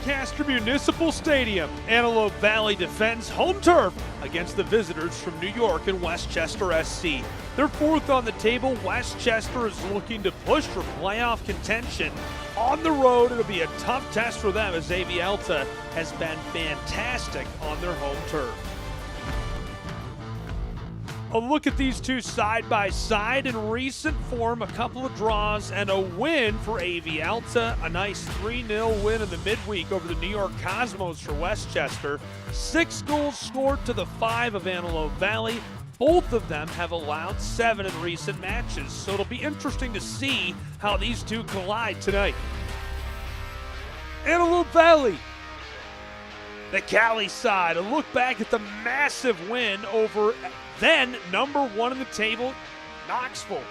Lancaster Municipal Stadium, Antelope Valley defends home turf against the visitors from New York and Westchester SC. They're fourth on the table. Westchester is looking to push for playoff contention. On the road, it'll be a tough test for them as AV Alta has been fantastic on their home turf. A look at these two side by side. In recent form, a couple of draws and a win for AV Alta. A nice 3-0 win in the midweek over the New York Cosmos for Westchester. 6 goals scored to the 5 of Antelope Valley. Both of them have allowed 7 in recent matches, so it'll be interesting to see how these two collide tonight. Antelope Valley, the Cali side. A look back at the massive win over then number 1 in the table, Knoxville.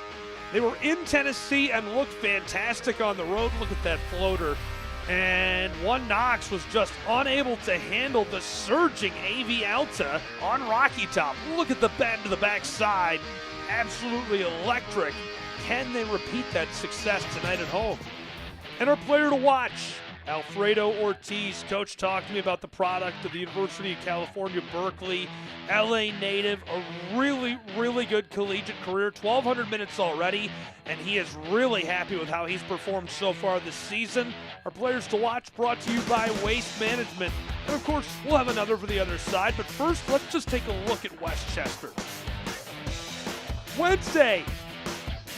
They were in Tennessee and looked fantastic on the road. Look at that floater. And one Knox was just unable to handle the surging AV Alta on Rocky Top. Look at the bend to the backside. Absolutely electric. Can they repeat that success tonight at home? And our player to watch, Alfredo Ortiz. Coach talked to me about the product of the University of California, Berkeley. LA native, a really, really good collegiate career, 1,200 minutes already, and he is really happy with how he's performed so far this season. Our players to watch brought to you by Waste Management. And of course, we'll have another for the other side, but first, let's just take a look at Westchester. Wednesday,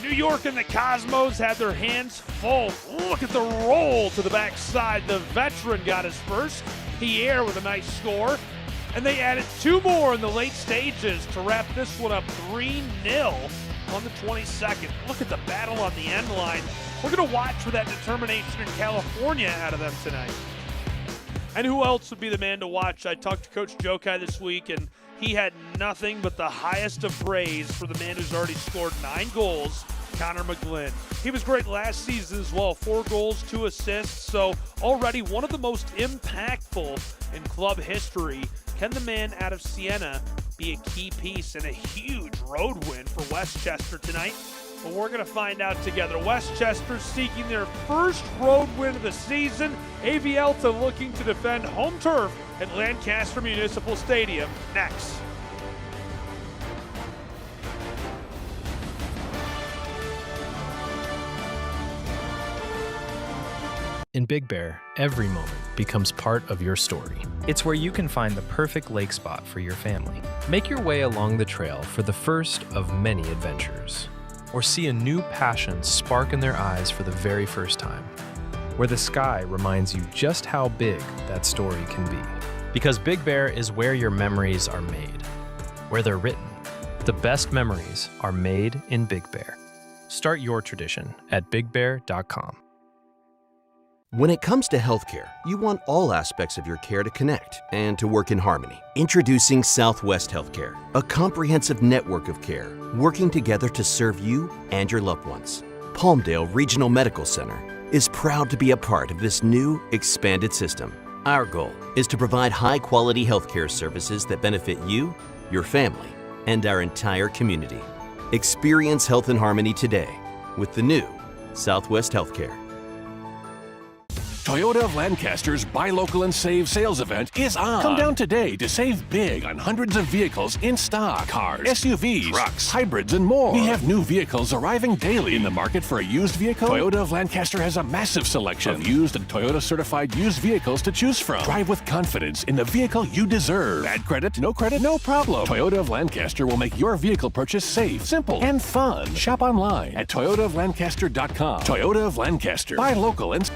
New York and the Cosmos had their hands full. Look at the roll to the backside. The veteran got his first. Pierre with a nice score. And they added 2 more in the late stages to wrap this one up 3-0 on the 22nd. Look at the battle on the end line. We're going to watch for that determination in California out of them tonight. And who else would be the man to watch? I talked to Coach Jokai this week, and he had nothing but the highest of praise for the man who's already scored 9 goals, Connor McGlynn. He was great last season as well, 4 goals, 2 assists, so already one of the most impactful in club history. Can the man out of Siena be a key piece in a huge road win for Westchester tonight? Well, we're going to find out together. Westchester seeking their first road win of the season. AV Alta looking to defend home turf at Lancaster Municipal Stadium next. In Big Bear, every moment becomes part of your story. It's where you can find the perfect lake spot for your family. Make your way along the trail for the first of many adventures. Or see a new passion spark in their eyes for the very first time. Where the sky reminds you just how big that story can be. Because Big Bear is where your memories are made. Where they're written. The best memories are made in Big Bear. Start your tradition at bigbear.com. When it comes to healthcare, you want all aspects of your care to connect and to work in harmony. Introducing Southwest Healthcare, a comprehensive network of care working together to serve you and your loved ones. Palmdale Regional Medical Center is proud to be a part of this new, expanded system. Our goal is to provide high-quality healthcare services that benefit you, your family, and our entire community. Experience health in harmony today with the new Southwest Healthcare. Toyota of Lancaster's Buy Local and Save sales event is on. Come down today to save big on hundreds of vehicles in stock. Cars, SUVs, trucks, hybrids, and more. We have new vehicles arriving daily. In the market for a used vehicle? Toyota of Lancaster has a massive selection of used and Toyota certified used vehicles to choose from. Drive with confidence in the vehicle you deserve. Bad credit, no problem. Toyota of Lancaster will make your vehicle purchase safe, simple, and fun. Shop online at toyotaoflancaster.com. Toyota of Lancaster. Buy local and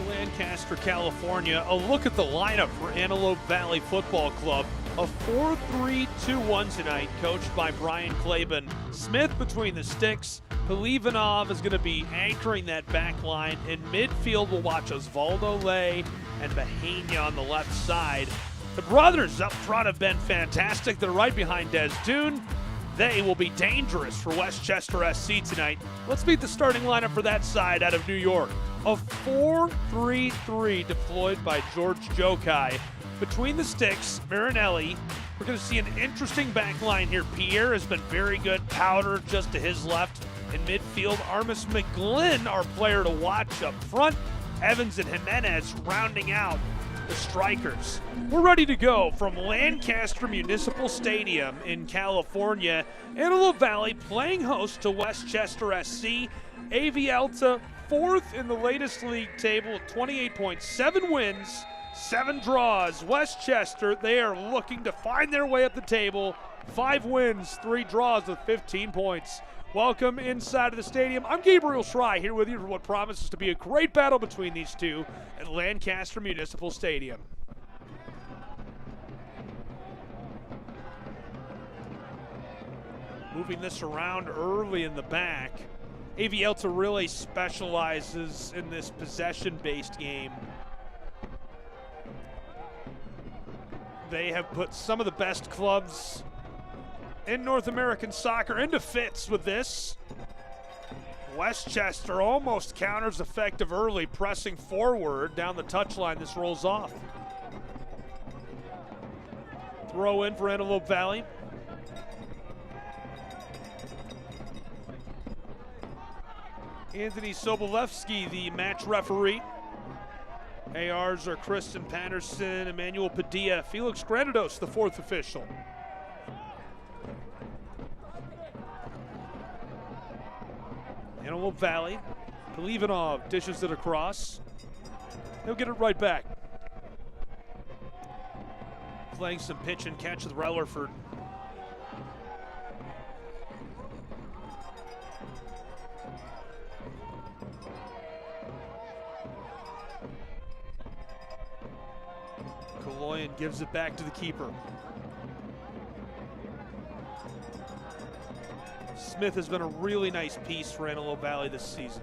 Lancaster, California. A look at the lineup for Antelope Valley Football Club. A 4-3-2-1 tonight, coached by Brian Claiborne. Smith between the sticks. Pelivanov is going to be anchoring that back line. In midfield, we'll watch Osvaldo Lay and Bahania on the left side. The brothers up front have been fantastic. They're right behind Des Dune. They will be dangerous for Westchester SC tonight. Let's meet the starting lineup for that side out of New York. A 4-3-3 deployed by George Jokai. Between the sticks, Marinelli. We're going to see an interesting back line here. Pierre has been very good. Powder just to his left. In midfield, Armis McGlynn, our player to watch up front. Evans and Jimenez rounding out the strikers. We're ready to go from Lancaster Municipal Stadium in California. Antelope Valley playing host to Westchester SC. AV Alta fourth in the latest league table with 28 points, 7 wins, 7 draws. Westchester, they are looking to find their way up the table. 5 wins, 3 draws with 15 points. Welcome inside of the stadium. I'm Gabriel Schrei here with you for what promises to be a great battle between these two at Lancaster Municipal Stadium. Moving this around early in the back. AV Alta really specializes in this possession-based game. They have put some of the best clubs in North American soccer into fits with this. Westchester almost counters effective early, pressing forward down the touchline. This rolls off. Throw in for Antelope Valley. Anthony Sobolewski, the match referee. ARs are Kristen Patterson, Emmanuel Padilla, Felix Granados, the 4th official. Antelope Valley, Polivanov dishes it across. He'll get it right back. Playing some pitch and catch with Rutherford. Kaloyan gives it back to the keeper. Smith has been a really nice piece for Antelope Valley this season.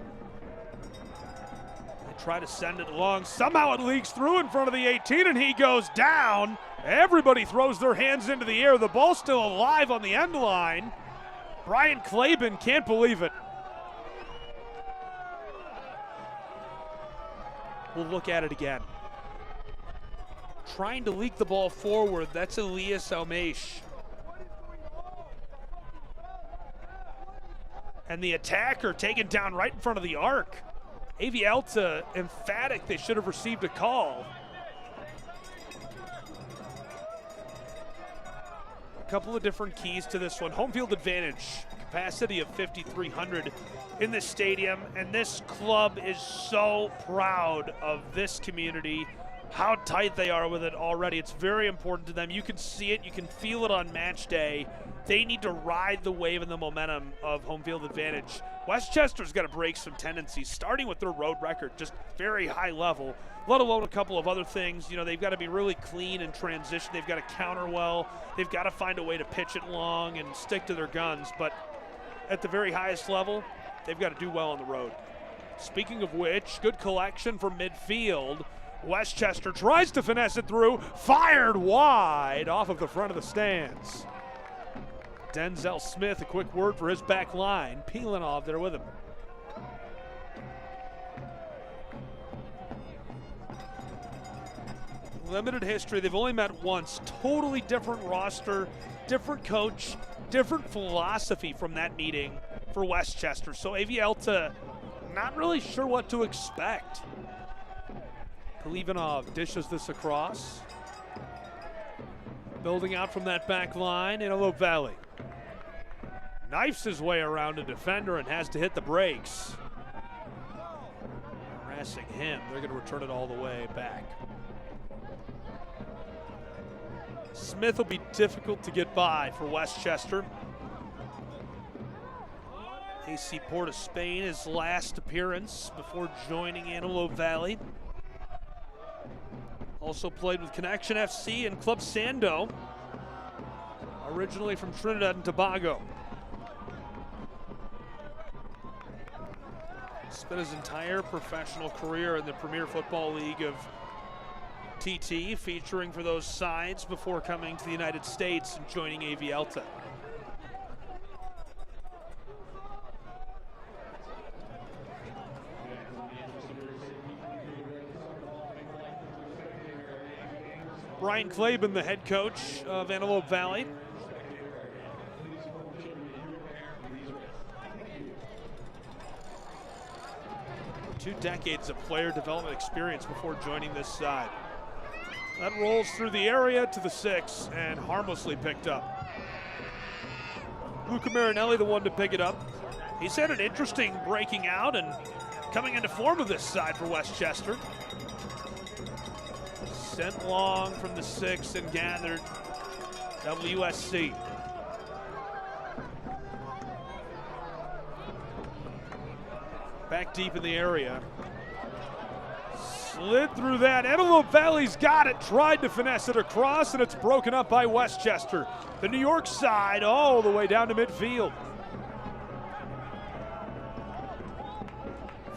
They try to send it along. Somehow it leaks through in front of the 18 and he goes down. Everybody throws their hands into the air. The ball's still alive on the end line. Brian Claben can't believe it. We'll look at it again. Trying to leak the ball forward. That's Elias Almeish. And the attacker taken down right in front of the arc. AV Alta emphatic they should have received a call. A couple of different keys to this one. Home field advantage, capacity of 5,300 in this stadium, and this club is so proud of this community, how tight they are with it already. It's very important to them. You can see it, you can feel it on match day. They need to ride the wave and the momentum of home field advantage. Westchester's got to break some tendencies, starting with their road record, just very high level, let alone a couple of other things. You know, they've got to be really clean in transition. They've got to counter well. They've got to find a way to pitch it long and stick to their guns. But at the very highest level, they've got to do well on the road. Speaking of which, good collection from midfield. Westchester tries to finesse it through, fired wide off of the front of the stands. Denzel Smith, a quick word for his back line. Polivanov there with him. Limited history, they've only met once. Totally different roster, different coach, different philosophy from that meeting for Westchester. So AV Alta, not really sure what to expect. Polivanov dishes this across. Building out from that back line, Antelope Valley. Knifes his way around a defender and has to hit the brakes. Harassing him, they're going to return it all the way back. Smith will be difficult to get by for Westchester. AC Port of Spain, his last appearance before joining Antelope Valley. Also played with Connection FC and Club Sando, originally from Trinidad and Tobago. Spent his entire professional career in the Premier Football League of TT, featuring for those sides before coming to the United States and joining AV Alta. Brian Claben, the head coach of Antelope Valley. 2 decades of player development experience before joining this side. That rolls through the area to the 6 and harmlessly picked up. Luca Marinelli, the one to pick it up. He's had an interesting breaking out and coming into form with this side for Westchester. Sent long from the 6 and gathered. WSC. Back deep in the area. Slid through that. Antelope Valley's got it. Tried to finesse it across, and it's broken up by Westchester. The New York side all the way down to midfield.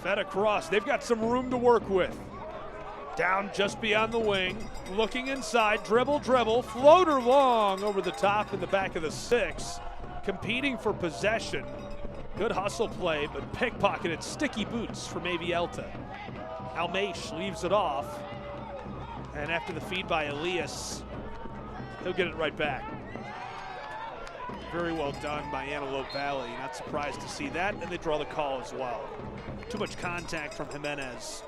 Fed across. They've got some room to work with. Down just beyond the wing. Looking inside. Dribble, floater long over the top in the back of the 6. Competing for possession. Good hustle play, but pickpocketed sticky boots from AV Alta. Almeish leaves it off. And after the feed by Elias, he'll get it right back. Very well done by Antelope Valley. Not surprised to see that, and they draw the call as well. Too much contact from Jimenez.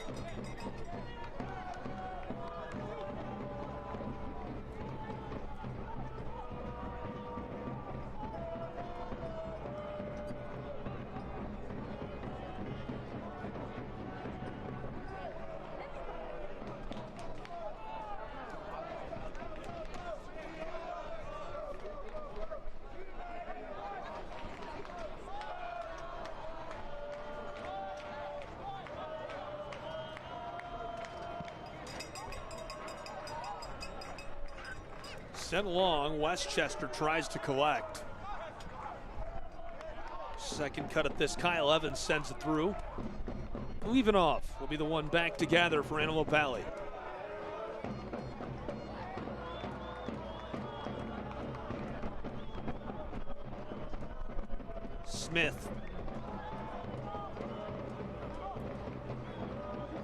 Sent long, Westchester tries to collect. Second cut at this, Kyle Evans sends it through. Leaving off will be the one back to gather for Antelope Valley. Smith.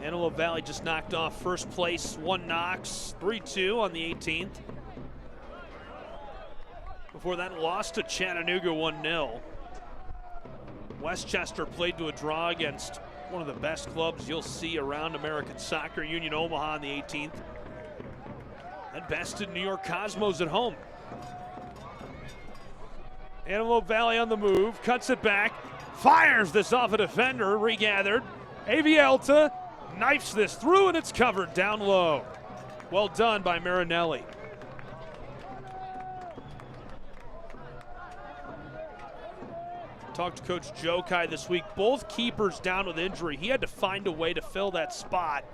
Antelope Valley just knocked off first place, 1 knocks, 3-2 on the 18th. Before that, lost to Chattanooga 1-0. Westchester played to a draw against one of the best clubs you'll see around American soccer, Union Omaha on the 18th. And bested New York Cosmos at home. Antelope Valley on the move, cuts it back, fires this off a defender, regathered. AV Alta knifes this through, and it's covered down low. Well done by Marinelli. Talked to Coach Jokai this week. Both keepers down with injury. He had to find a way to fill that spot.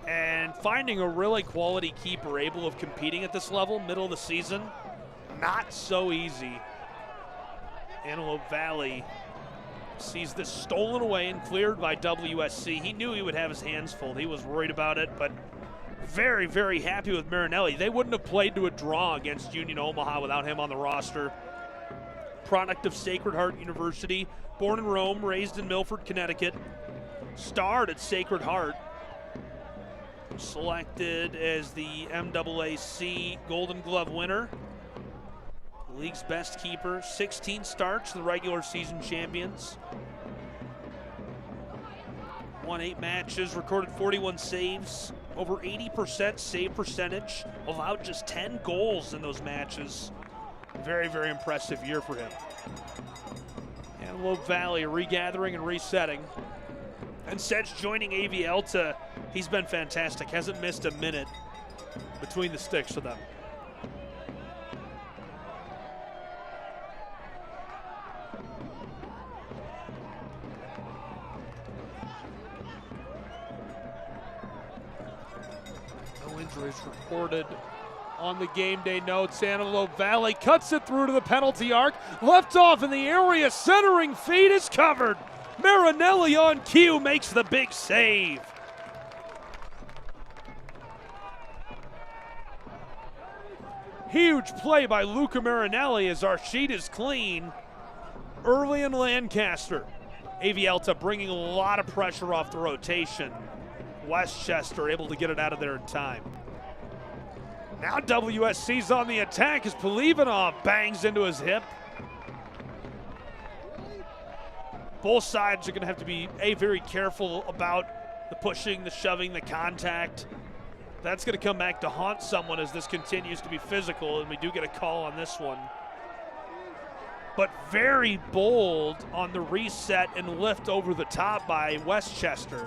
And finding a really quality keeper able of competing at this level, middle of the season, not so easy. Antelope Valley sees this stolen away and cleared by WSC. He knew he would have his hands full. He was worried about it, but very, very happy with Marinelli. They wouldn't have played to a draw against Union Omaha without him on the roster. Product of Sacred Heart University, born in Rome, raised in Milford, Connecticut. Starred at Sacred Heart. Selected as the MAAC Golden Glove winner. The league's best keeper, 16 starts, the regular season champions. Won 8 matches, recorded 41 saves, over 80% save percentage, allowed just 10 goals in those matches. Very, very impressive year for him. Antelope Valley regathering and resetting. And since joining AV Alta, he's been fantastic. Hasn't missed a minute between the sticks for them. No injuries reported on the game day notes. Antelope Valley cuts it through to the penalty arc. Left off in the area, centering feed is covered. Marinelli on cue makes the big save. Huge play by Luca Marinelli as our sheet is clean. Early in Lancaster. AV Alta bringing a lot of pressure off the rotation. Westchester able to get it out of there in time. Now WSC's on the attack as Polivanov bangs into his hip. Both sides are going to have to be, very careful about the pushing, the shoving, the contact. That's going to come back to haunt someone as this continues to be physical, and we do get a call on this one. But very bold on the reset and lift over the top by Westchester.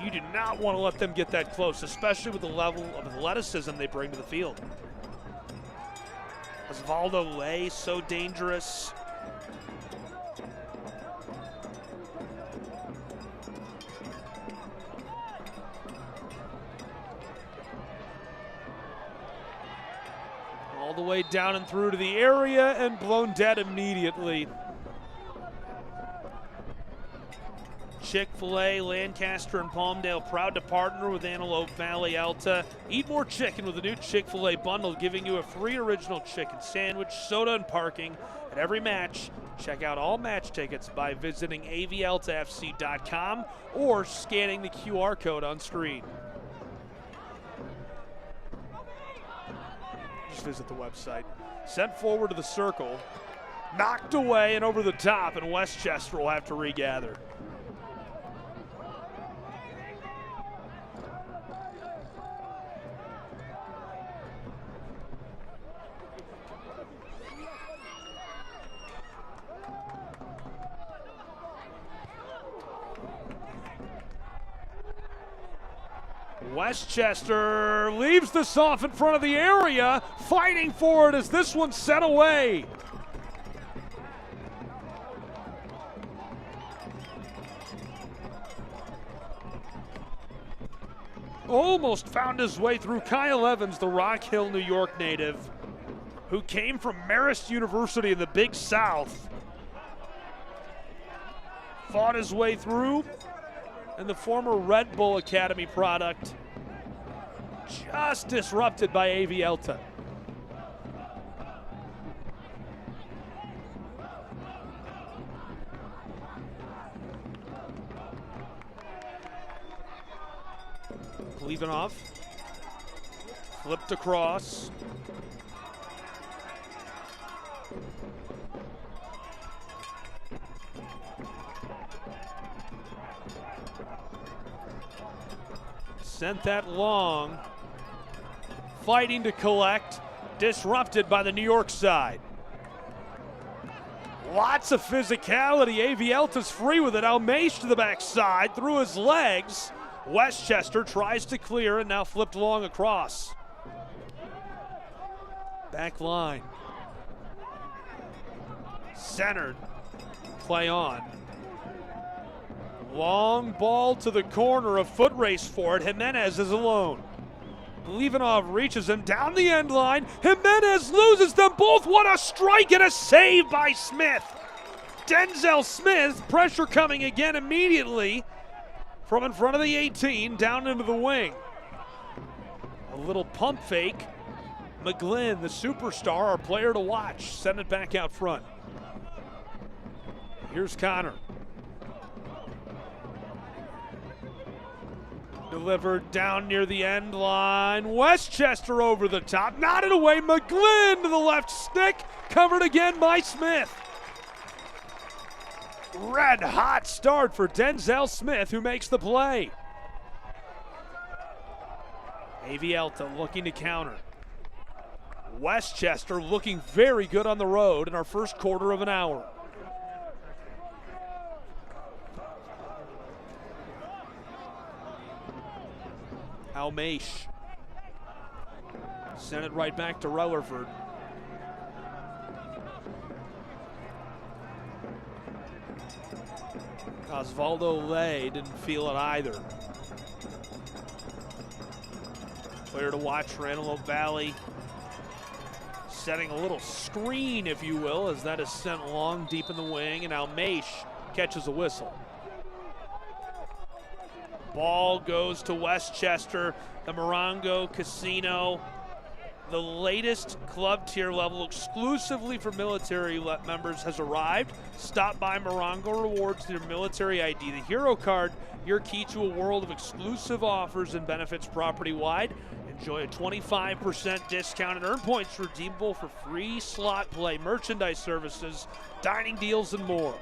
You do not want to let them get that close, especially with the level of athleticism they bring to the field. Osvaldo Lay, so dangerous. All the way down and through to the area and blown dead immediately. Chick-fil-A, Lancaster, and Palmdale proud to partner with Antelope Valley Alta. Eat more chicken with the new Chick-fil-A bundle, giving you a free original chicken sandwich, soda, and parking at every match. Check out all match tickets by visiting avaltafc.com or scanning the QR code on screen. Just visit the website. Sent forward to the circle, knocked away and over the top, and Westchester will have to regather. Westchester leaves this off in front of the area, fighting for it as this one's sent away. Almost found his way through Kyle Evans, the Rock Hill, New York native, who came from Marist University in the Big South. Fought his way through, and the former Red Bull Academy product just disrupted by AV Alta. Levanov flipped across. Sent that long. Fighting to collect. Disrupted by the New York side. Lots of physicality. AV Alta's free with it. Almeish to the backside through his legs. Westchester tries to clear and now flipped long across. Back line. Centered. Play on. Long ball to the corner, a foot race for it. Jimenez is alone. Levanov reaches him down the end line. Jimenez loses them both. What a strike and a save by Smith. Denzel Smith, pressure coming again immediately from in front of the 18 down into the wing. A little pump fake. McGlynn, the superstar, our player to watch, send it back out front. Here's Connor. Delivered down near the end line. Westchester over the top. Knotted away. McGlynn to the left stick. Covered again by Smith. Red hot start for Denzel Smith, who makes the play. AV Alta looking to counter. Westchester looking very good on the road in our first quarter of an hour. Almeish sent it right back to Rutherford. Osvaldo Lay didn't feel it either. Player to watch for Antelope Valley. Setting a little screen, if you will, as that is sent long deep in the wing, and Almeish catches a whistle. Ball goes to Westchester, the Morongo Casino, the latest club tier level exclusively for military members has arrived. Stop by Morongo Rewards, their military ID, the Hero Card, your key to a world of exclusive offers and benefits property-wide. Enjoy a 25% discount and earn points redeemable for free slot play, merchandise services, dining deals, and more.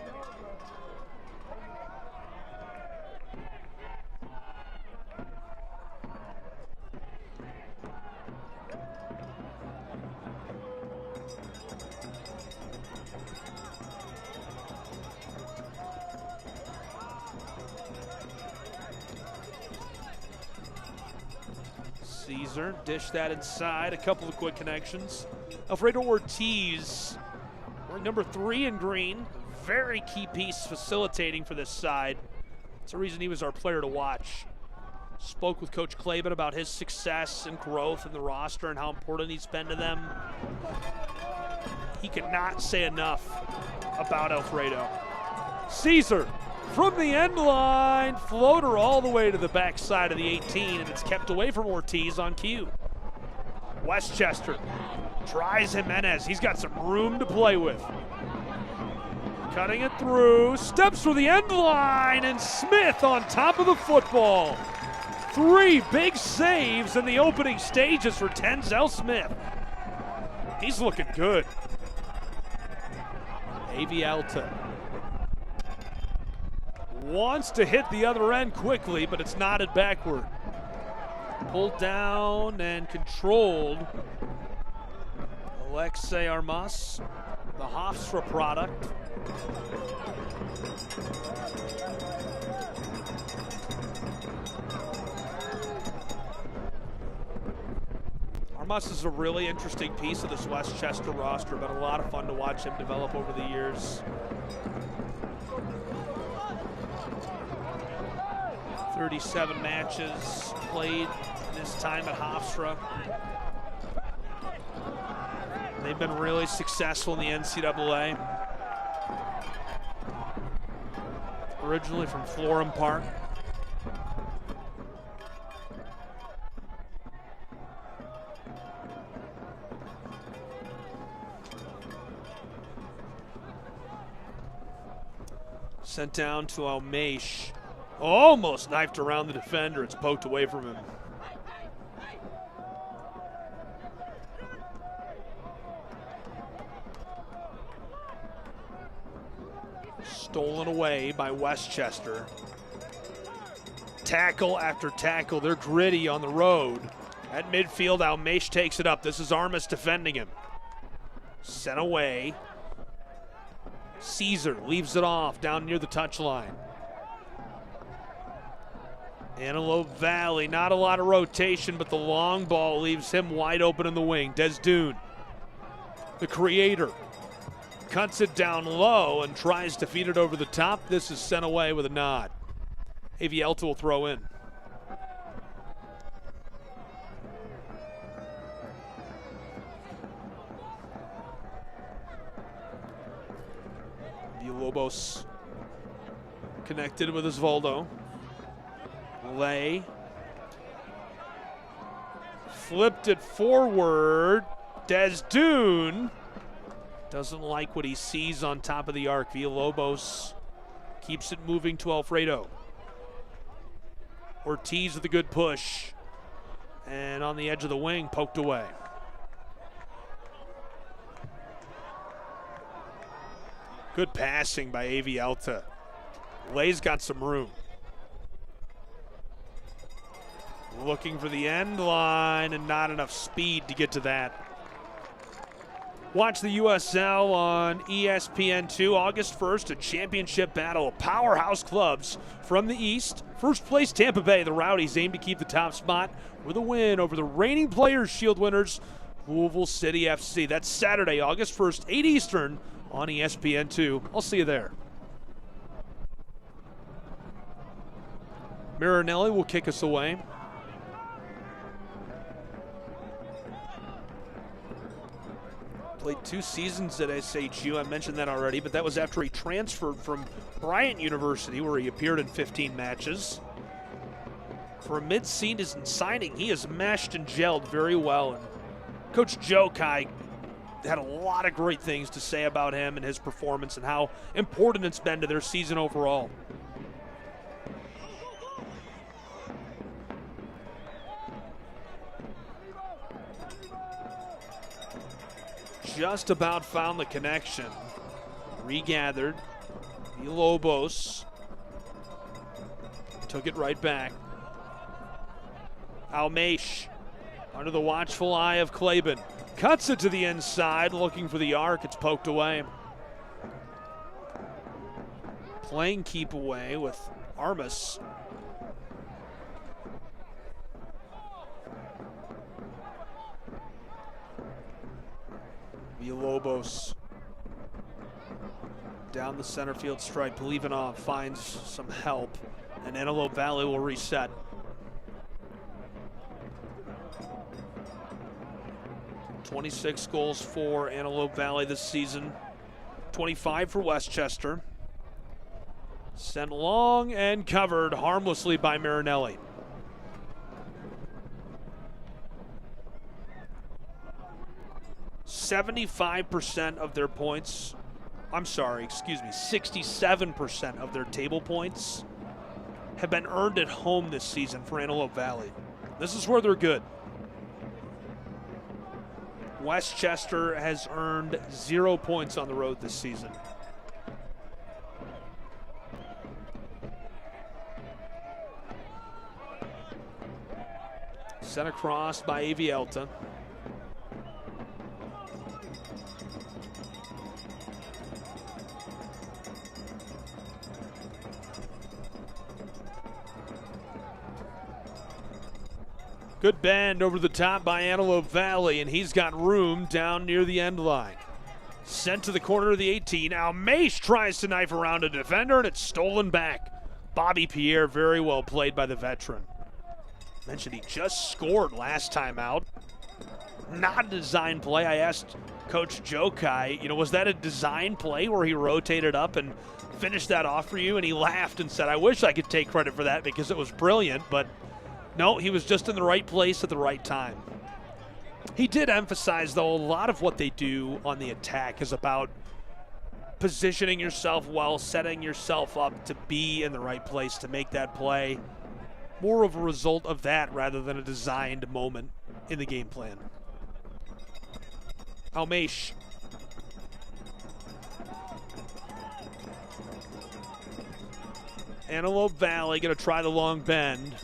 Caesar dished that inside. A couple of quick connections. Alfredo Ortiz, wearing number 3 in green. Very key piece facilitating for this side. It's a reason he was our player to watch. Spoke with Coach Klaben about his success and growth in the roster and how important he's been to them. He could not say enough about Alfredo. Caesar from the end line, floater all the way to the backside of the 18, and it's kept away from Ortiz on cue. Westchester tries Jimenez. He's got some room to play with. Cutting it through, steps for the end line, and Smith on top of the football. 3 big saves in the opening stages for Tenzel Smith. He's looking good. Alta wants to hit the other end quickly, but it's knotted backward. Pulled down and controlled. Alexei Armas, the Hofstra product. Armas is a really interesting piece of this Westchester roster. Been a lot of fun to watch him develop over the years. 37 matches played in his time at Hofstra. They've been really successful in the NCAA. Originally from Florham Park. Sent down to Almeish. Almost knifed around the defender. It's poked away from him. Stolen away by Westchester. Tackle after tackle. They're gritty on the road. At midfield, Almeish takes it up. This is Armas defending him. Sent away. Caesar leaves it off down near the touchline. Antelope Valley, not a lot of rotation, but the long ball leaves him wide open in the wing. Desdune, the creator, cuts it down low and tries to feed it over the top. This is sent away with a nod. Alta will throw in. Villalobos connected with Osvaldo. Lay. Flipped it forward. Desdune doesn't like what he sees on top of the arc. Villalobos keeps it moving to Alfredo. Ortiz with a good push. And on the edge of the wing, poked away. Good passing by Alta. Lay's got some room. Looking for the end line and not enough speed to get to that. Watch the USL on ESPN2 August 1st, a championship battle of powerhouse clubs from the East. First place Tampa Bay, the Rowdies aim to keep the top spot with a win over the reigning Players' Shield winners, Louisville City FC. That's Saturday, August 1st, 8 Eastern on ESPN2. I'll see you there. Marinelli will kick us away. Played 2 seasons at SHU. I mentioned that already, but that was after he transferred from Bryant University, where he appeared in 15 matches. For a mid-season signing, he has meshed and gelled very well. And Coach Joe Kai had a lot of great things to say about him and his performance and how important it's been to their season overall. Just about found the connection. Regathered. Villalobos took it right back. Almeish under the watchful eye of Klaben. Cuts it to the inside, looking for the arc. It's poked away. Playing keep away with Armas. Villalobos. Down the center field stripe, Believinoff finds some help, and Antelope Valley will reset. "26 goals for Antelope Valley this season, 25 for Westchester. Sent long and covered harmlessly by Marinelli. "75% of their points, 67% of their table points have been earned at home this season for Antelope Valley. This is where they're good. Westchester has earned 0 points on the road this season. Sent across by A.V. Alta. Good bend over the top by Antelope Valley, and he's got room down near the end line. Sent to the corner of the 18. Almace tries to knife around a defender, and it's stolen back. Bobby Pierre, very well played by the veteran. Mentioned he just scored last time out. Not a design play. I asked Coach Jokai, was that a design play where he rotated up and finished that off for you? And he laughed and said, I wish I could take credit for that because it was brilliant, but no, he was just in the right place at the right time. He did emphasize, though, a lot of what they do on the attack is about positioning yourself well, setting yourself up to be in the right place to make that play. More of a result of that rather than a designed moment in the game plan. Almace. Antelope Valley going to try the long bend.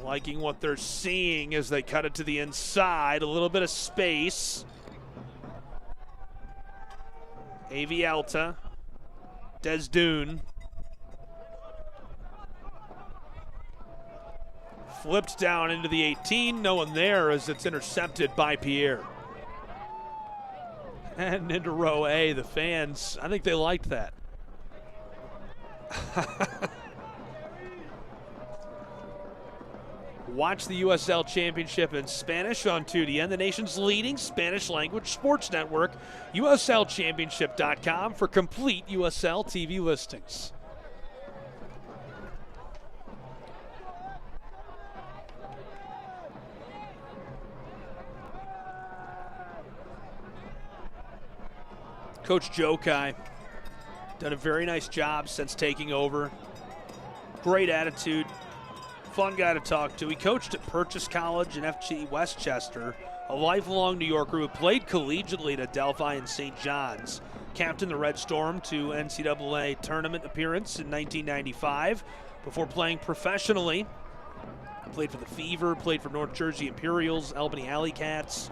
Liking what they're seeing as they cut it to the inside. A little bit of space. A.V. Alta. Des Dune. Flipped down into the 18. No one there as it's intercepted by Pierre. And into row A, the fans, I think they liked that. Watch the USL Championship in Spanish on 2DN, the nation's leading Spanish language sports network, USLChampionship.com for complete USL TV listings. Coach Jokai done a very nice job since taking over. Great attitude. Fun guy to talk to. He coached at Purchase College and FC Westchester, a lifelong New Yorker who played collegiately at Adelphi and St. John's. Captained the Red Storm to NCAA tournament appearance in 1995 before playing professionally. Played for the Fever, played for North Jersey Imperials, Albany Alley Cats,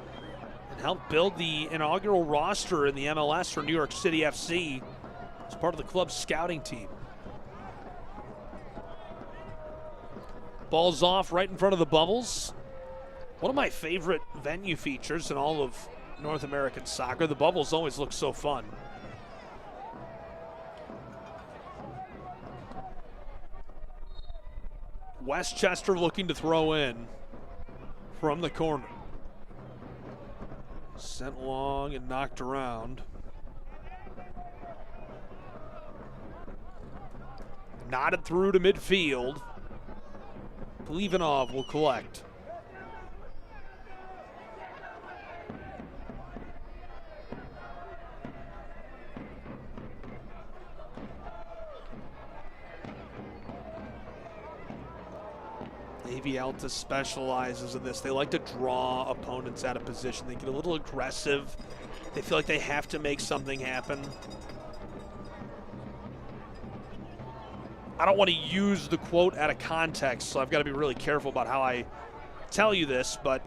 and helped build the inaugural roster in the MLS for New York City FC as part of the club's scouting team. Ball's off right in front of the Bubbles. One of my favorite venue features in all of North American soccer. The Bubbles always look so fun. Westchester looking to throw in from the corner. Sent long and knocked around. Nodded through to midfield. Believinoff will collect. A.V. Alta specializes in this. They like to draw opponents out of position. They get a little aggressive. They feel like they have to make something happen. I don't want to use the quote out of context, so I've got to be really careful about how I tell you this, but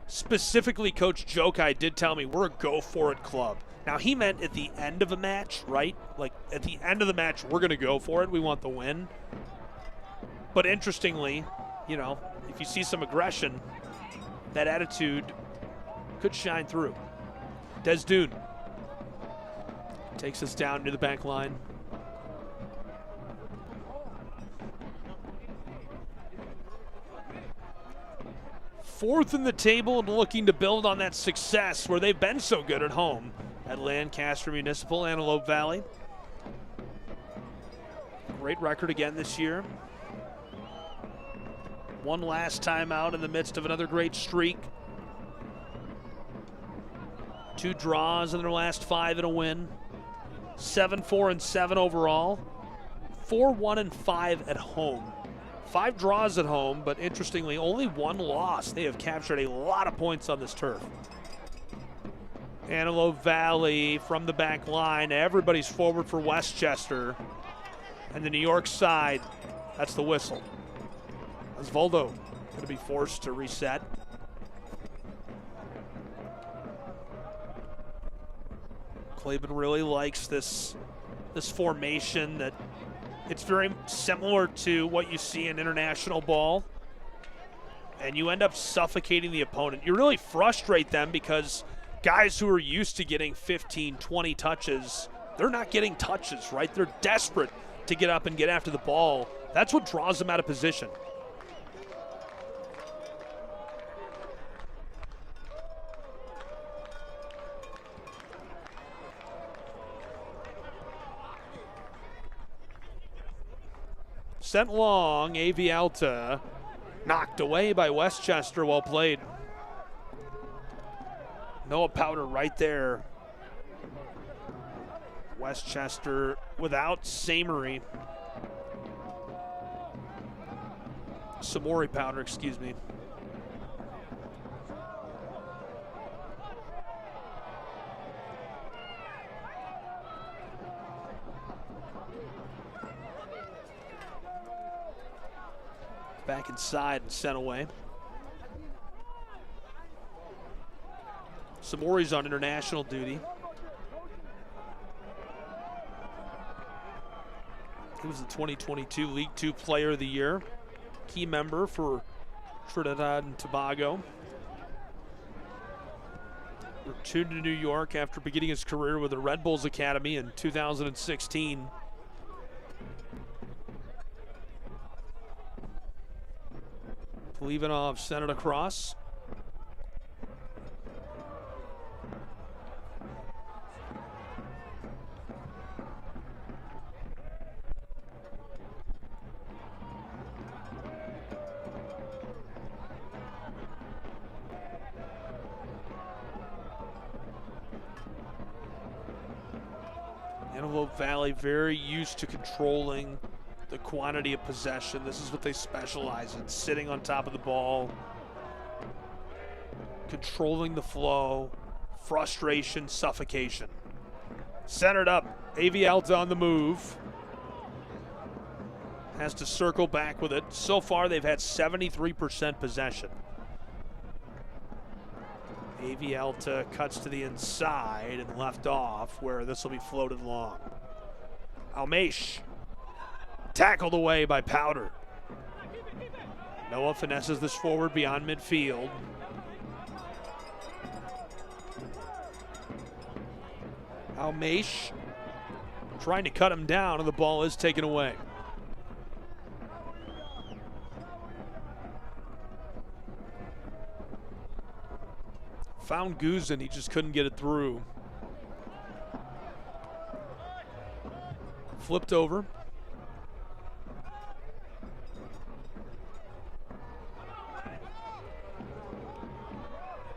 specifically Coach Jokai did tell me we're a go-for-it club. Now, he meant at the end of a match, right? Like, at the end of the match, we're going to go for it. We want the win. But interestingly, if you see some aggression, that attitude could shine through. Desdune takes us down to the back line. Fourth in the table and looking to build on that success where they've been so good at home at Lancaster Municipal, Antelope Valley. Great record again this year. One last time out in the midst of another great streak. 2 draws in their last 5 and a win. 7-4-7 overall. 4-1-5 at home. 5 draws at home, but interestingly, only 1 loss. They have captured a lot of points on this turf. Antelope Valley from the back line. Everybody's forward for Westchester. And the New York side, that's the whistle. Osvaldo going to be forced to reset. Claiborne really likes this formation that it's very similar to what you see in international ball. And you end up suffocating the opponent. You really frustrate them because guys who are used to getting 15, 20 touches, they're not getting touches, right? They're desperate to get up and get after the ball. That's what draws them out of position. Sent long, AV Alta knocked away by Westchester, well played. Noah Powder right there. Westchester without Samery. Samori Powder, excuse me. Back inside and sent away. Samori's on international duty. He was the 2022 League Two Player of the Year. Key member for Trinidad and Tobago. Returned to New York after beginning his career with the Red Bulls Academy in 2016. Polivanov sent it across. Antelope Valley very used to controlling the quantity of possession. This is what they specialize in, sitting on top of the ball, controlling the flow, frustration, suffocation. Centered up, AV Alta on the move. Has to circle back with it. So far they've had 73% possession. AV Alta cuts to the inside and left off where this will be floated long. Almesh. Tackled away by Powder. Noah finesses this forward beyond midfield. Almesh trying to cut him down, and the ball is taken away. Found Guzin, he just couldn't get it through. Flipped over.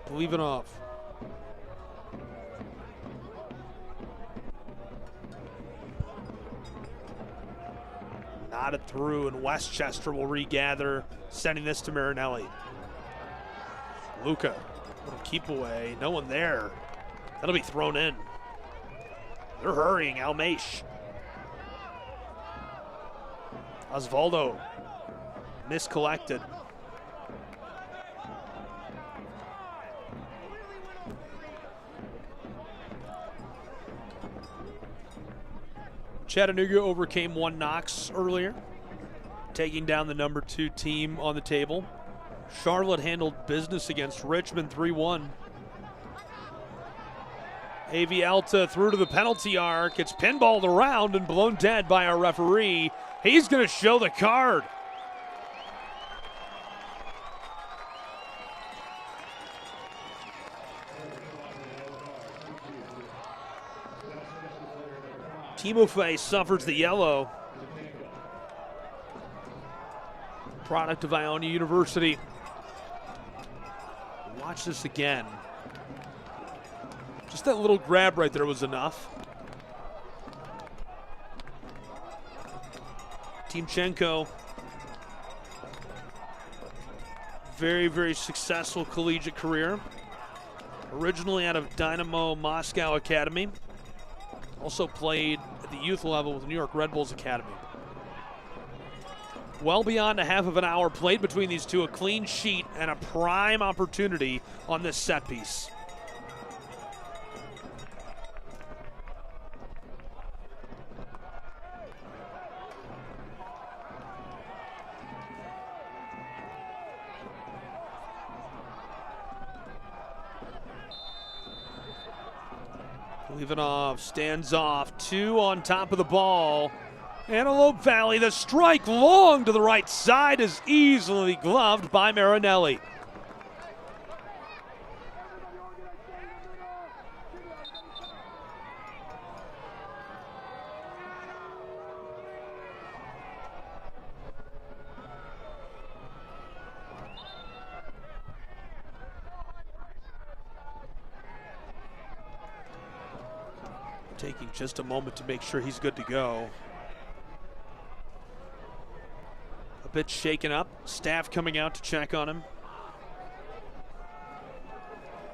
Polivanov. Nodded through, and Westchester will regather, sending this to Marinelli. Luca, little keep away, no one there. That'll be thrown in. They're hurrying, Almesh. Osvaldo, miscollected. Chattanooga overcame 1 Knox earlier, taking down the number 2 team on the table. Charlotte handled business against Richmond 3-1. AV Alta through to the penalty arc. It's pinballed around and blown dead by our referee. He's going to show the card. Timofey suffers the yellow. Product of Iona University. Watch this again. Just that little grab right there was enough. Timchenko. Very, very successful collegiate career. Originally out of Dynamo Moscow Academy. Also played at the youth level with the New York Red Bulls Academy. Well beyond a half of an hour played between these two, a clean sheet and a prime opportunity on this set piece. Ivanov stands off, 2 on top of the ball. Antelope Valley, the strike long to the right side is easily gloved by Marinelli. Taking just a moment to make sure he's good to go. A bit shaken up. Staff coming out to check on him.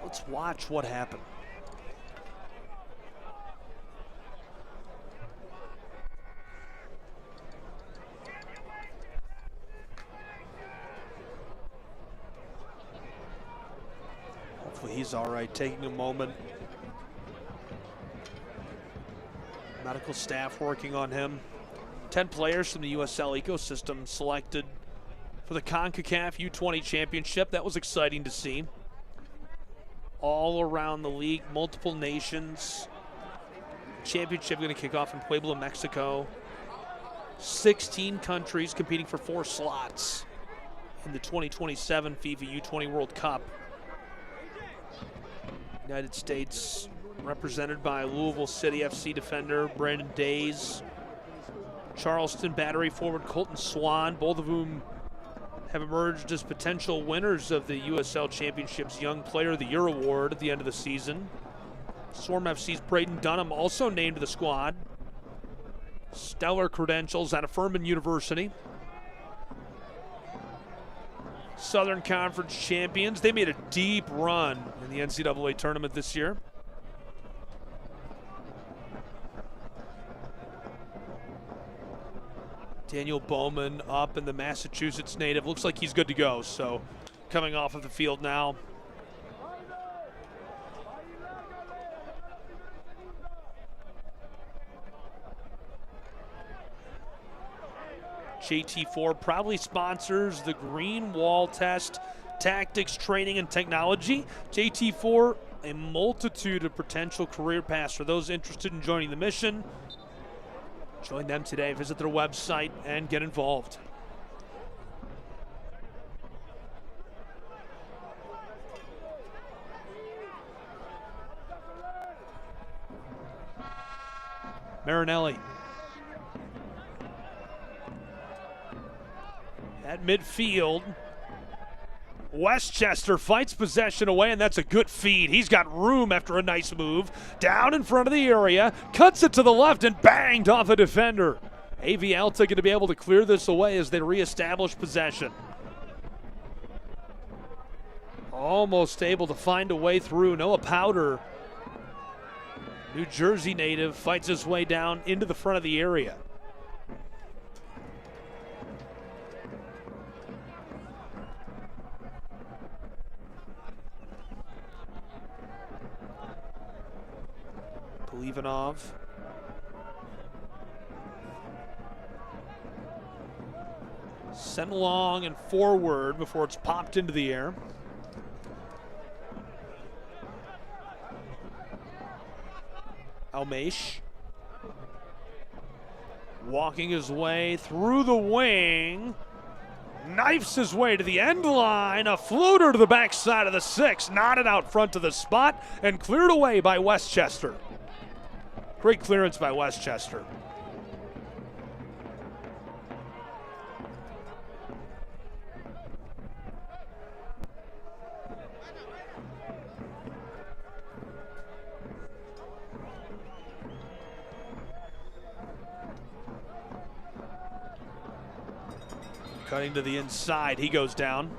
Let's watch what happened. Hopefully he's all right, taking a moment. Medical staff working on him. 10 players from the USL ecosystem selected for the CONCACAF U20 Championship. That was exciting to see. All around the league, multiple nations. Championship going to kick off in Puebla, Mexico. 16 countries competing for 4 slots in the 2027 FIFA U20 World Cup. United States represented by Louisville City FC defender Brandon Days, Charleston Battery forward Colton Swan, both of whom have emerged as potential winners of the USL Championship's Young Player of the Year award at the end of the season. Swarm FC's Braden Dunham also named to the squad. Stellar credentials out of Furman University. Southern Conference champions. They made a deep run in the NCAA tournament this year. Daniel Bowman up in the Massachusetts native. Looks like he's good to go, so coming off of the field now. JT4 proudly sponsors the Green Wall Test, Tactics, Training, and Technology. JT4, a multitude of potential career paths for those interested in joining the mission. Join them today, visit their website, and get involved. Marinelli. At midfield, Westchester fights possession away, and that's a good feed. He's got room after a nice move. Down in front of the area, cuts it to the left and banged off a defender. AV Alta going to be able to clear this away as they reestablish possession. Almost able to find a way through. Noah Powder, New Jersey native, fights his way down into the front of the area. Ivanov. Sent along and forward before it's popped into the air. Almeish walking his way through the wing. Knifes his way to the end line. A floater to the backside of the 6. Knotted out front to the spot and cleared away by Westchester. Great clearance by Westchester. Cutting to the inside, he goes down.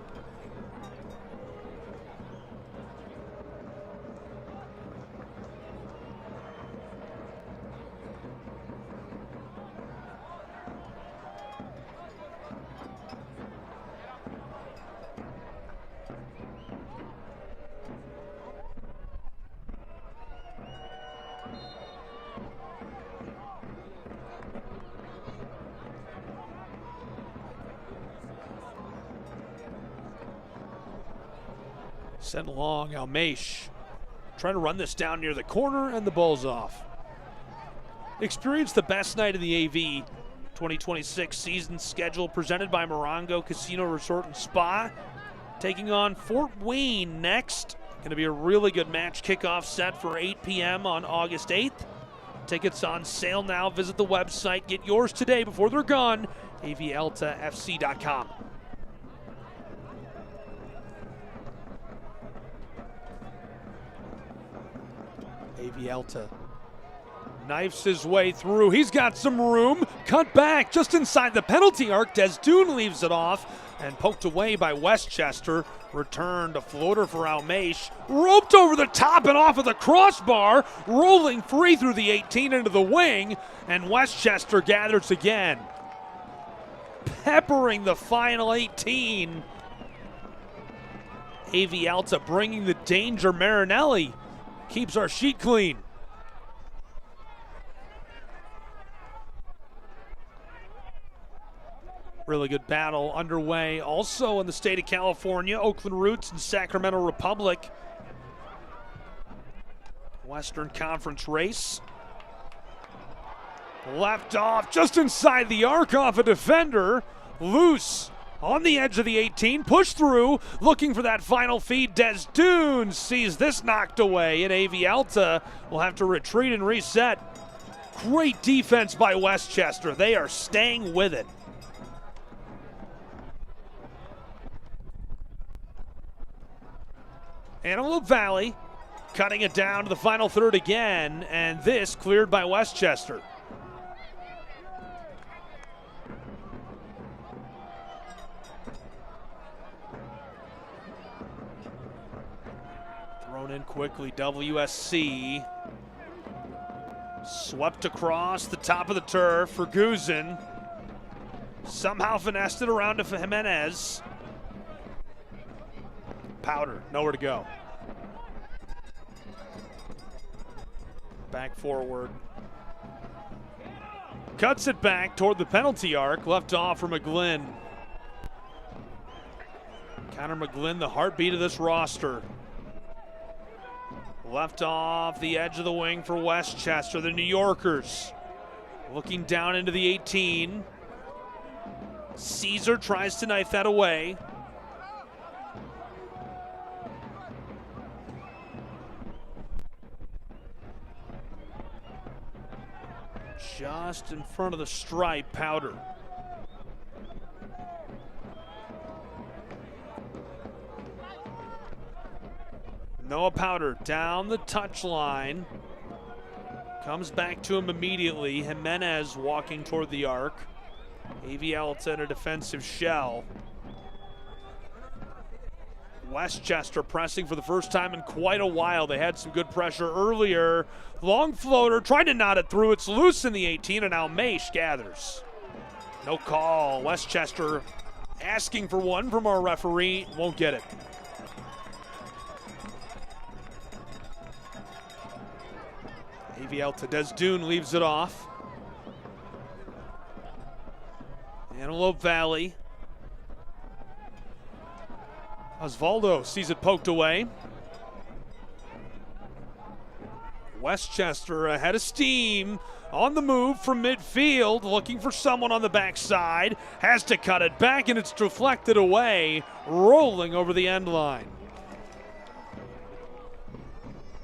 Sent long, Almeish trying to run this down near the corner, and the ball's off. Experience the best night of the AV 2026 season schedule presented by Morongo Casino Resort and Spa. Taking on Fort Wayne next. Going to be a really good match. Kickoff set for 8 p.m. on August 8th. Tickets on sale now. Visit the website. Get yours today before they're gone. AVAltaFC.com. AV Alta knifes his way through. He's got some room. Cut back just inside the penalty arc. Desdoon leaves it off and poked away by Westchester. Returned a floater for Almeish. Roped over the top and off of the crossbar. Rolling free through the 18 into the wing. And Westchester gathers again. Peppering the final 18. AV Alta bringing the danger. Marinelli keeps our sheet clean. Really good battle underway also in the state of California. Oakland Roots and Sacramento Republic. Western Conference race. Left off just inside the arc off a defender. Loose on the edge of the 18, push through, looking for that final feed. Desdoon sees this knocked away, and AV Alta will have to retreat and reset. Great defense by Westchester. They are staying with it. Antelope Valley cutting it down to the final third again, and this cleared by Westchester. Thrown in quickly, WSC. Swept across the top of the turf for Guzin. Somehow finessed it around to Jimenez. Powder, nowhere to go. Back forward. Cuts it back toward the penalty arc, left off for McGlynn. Connor McGlynn, the heartbeat of this roster. Left off the edge of the wing for Westchester, the New Yorkers. Looking down into the 18. Caesar tries to knife that away. Just in front of the stripe, Powder. Noah Powder down the touchline. Comes back to him immediately. Jimenez walking toward the arc. AV Alta in a defensive shell. Westchester pressing for the first time in quite a while. They had some good pressure earlier. Long floater, trying to knot it through. It's loose in the 18, and Almeish gathers. No call. Westchester asking for one from our referee. Won't get it. AV Alta, Desdoon leaves it off. Antelope Valley. Osvaldo sees it poked away. Westchester ahead of steam, on the move from midfield, looking for someone on the backside, has to cut it back, and it's deflected away, rolling over the end line.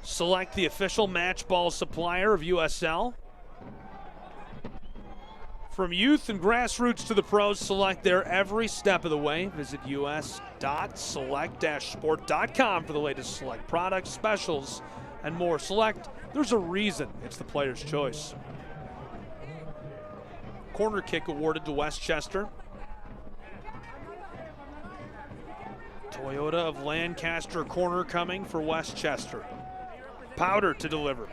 Select the official match ball supplier of USL. From youth and grassroots to the pros, Select there every step of the way. Visit us.select-sport.com for the latest Select products, specials, and more. Select, there's a reason it's the player's choice. Corner kick awarded to Westchester. Toyota of Lancaster corner coming for Westchester. Powder to deliver.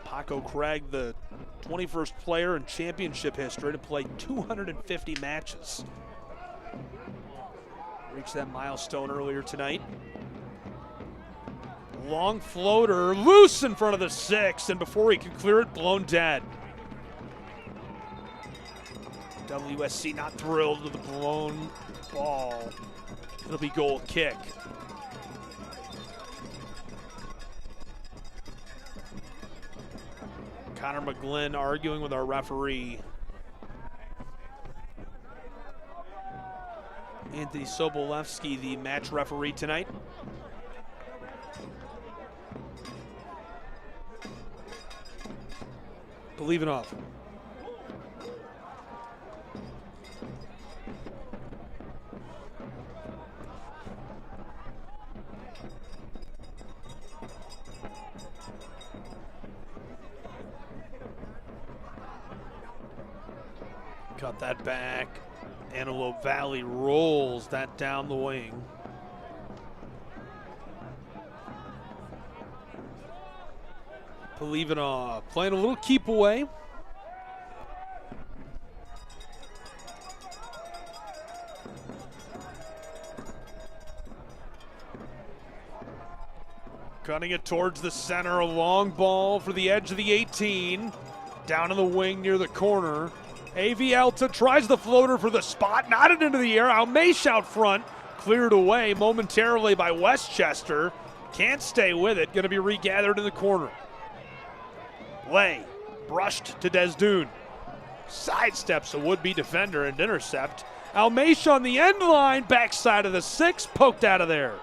Paco Craig, the 21st player in championship history to play 250 matches. Reached that milestone earlier tonight. Long floater, loose in front of the 6, and before he can clear it, blown dead. WSC not thrilled with the blown ball. It'll be goal kick. Connor McGlynn arguing with our referee. Anthony Sobolewski, the match referee tonight. Believe it off. Cut that back. Antelope Valley rolls that down the wing. Believe it off. Playing a little keep away. Cutting it towards the center. A long ball for the edge of the 18. Down in the wing near the corner. AV Alta tries the floater for the spot, nodded into the air. Almesh out front, cleared away momentarily by Westchester. Can't stay with it, going to be regathered in the corner. Lay, brushed to Desdune. Sidesteps a would-be defender and intercept. Almesh on the end line, backside of the 6, poked out of there.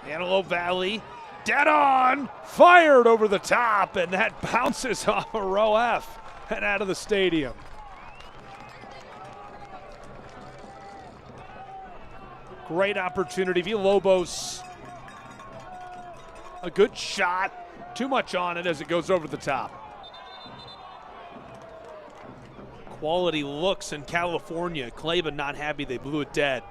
Antelope Valley, dead on, fired over the top, and that bounces off a row F and out of the stadium. Great opportunity. Villalobos, a good shot. Too much on it as it goes over the top. Quality looks in California. Claiborne not happy they blew it dead.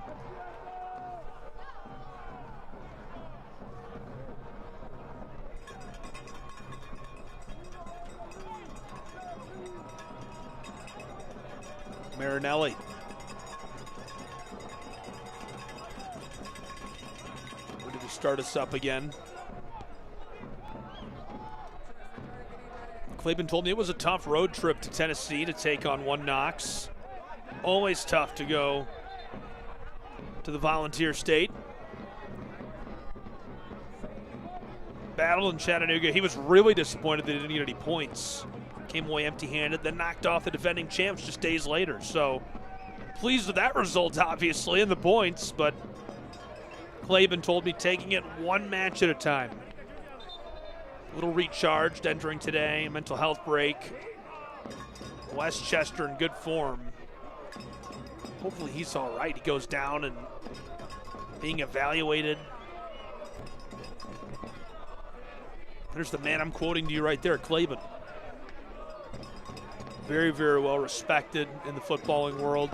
Marinelli. Ready to start us up again. Claiborne told me it was a tough road trip to Tennessee to take on One Knox. Always tough to go to the Volunteer State. Battle in Chattanooga. He was really disappointed they didn't get any points. Came away empty-handed, then knocked off the defending champs just days later. So pleased with that result, obviously, and the points, but Claiborne told me taking it one match at a time. A little recharged entering today, mental health break. Westchester in good form. Hopefully he's all right. He goes down and being evaluated. There's the man I'm quoting to you right there, Claiborne. Very, very well respected in the footballing world.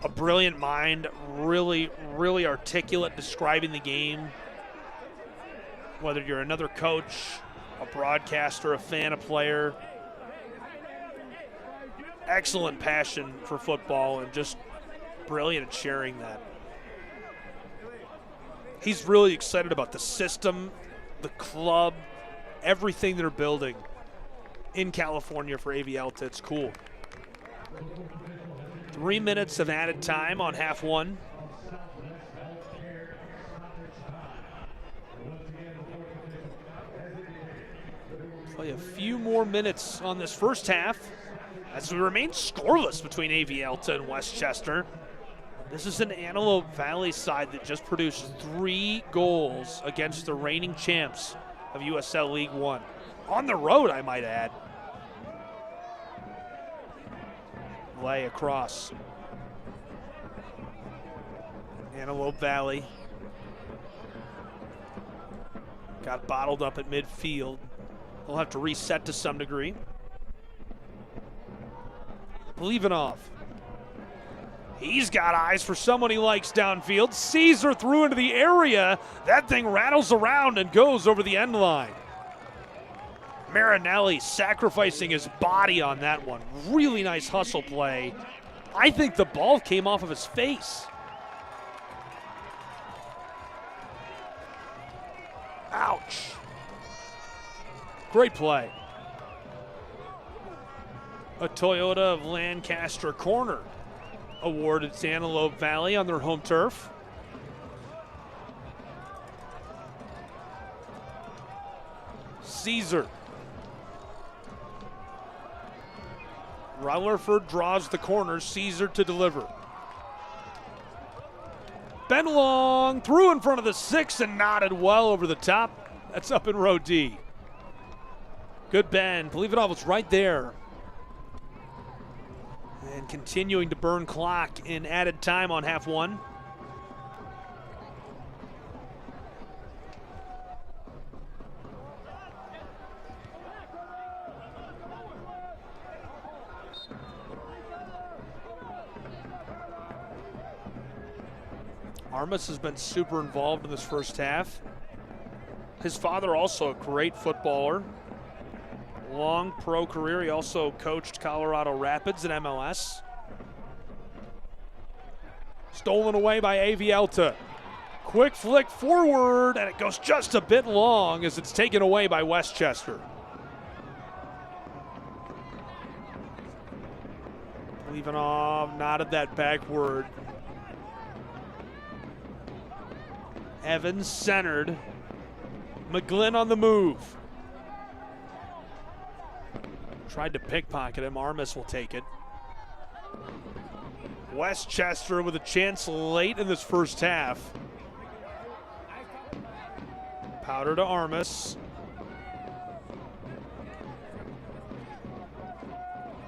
A brilliant mind, really, really articulate describing the game. Whether you're another coach, a broadcaster, a fan, a player. Excellent passion for football and just brilliant at sharing that. He's really excited about the system, the club, everything they're building in California for AV Alta. It's cool. 3 minutes of added time on half one. Play a few more minutes on this first half as we remain scoreless between AV Alta and Westchester. This is an Antelope Valley side that just produced 3 goals against the reigning champs of USL League One. On the road, I might add. Lay across. Antelope Valley. Got bottled up at midfield. They'll have to reset to some degree. Believinoff. He's got eyes for someone he likes downfield. Caesar threw into the area. That thing rattles around and goes over the end line. Marinelli sacrificing his body on that one. Really nice hustle play. I think the ball came off of his face. Ouch. Great play. A Toyota of Lancaster corner awarded to Antelope Valley on their home turf. Caesar. Rutherford draws the corner. Caesar to deliver. Ben Long threw in front of the 6 and nodded well over the top. That's up in row D. Good bend. Believinoff was right there. And continuing to burn clock in added time on half one. Armas has been super involved in this first half. His father also a great footballer. Long pro career. He also coached Colorado Rapids in MLS. Stolen away by AV Alta. Quick flick forward, and it goes just a bit long as it's taken away by Westchester. Believinoff nodded that backward. Evans centered. McGlynn on the move. Tried to pickpocket him. Armas will take it. Westchester with a chance late in this first half. Powder to Armas.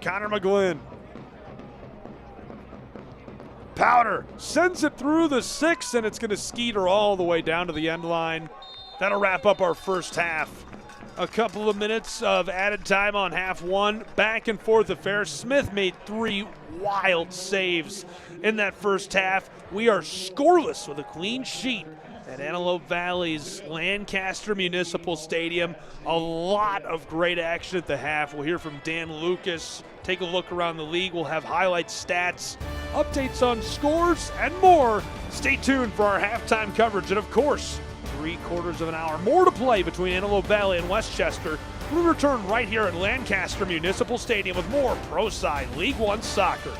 Connor McGlynn. Powder sends it through the 6, and it's going to skeeter all the way down to the end line. That'll wrap up our first half. A couple of minutes of added time on half one. Back and forth affair. Smith made 3 wild saves in that first half. We are scoreless with a clean sheet at Antelope Valley's Lancaster Municipal Stadium. A lot of great action at the half. We'll hear from Dan Lucas. Take a look around the league. We'll have highlights, stats, updates on scores, and more. Stay tuned for our halftime coverage. And of course, 3/4 of an hour more to play between Antelope Valley and Westchester. We return right here at Lancaster Municipal Stadium with more Pro Side League One soccer.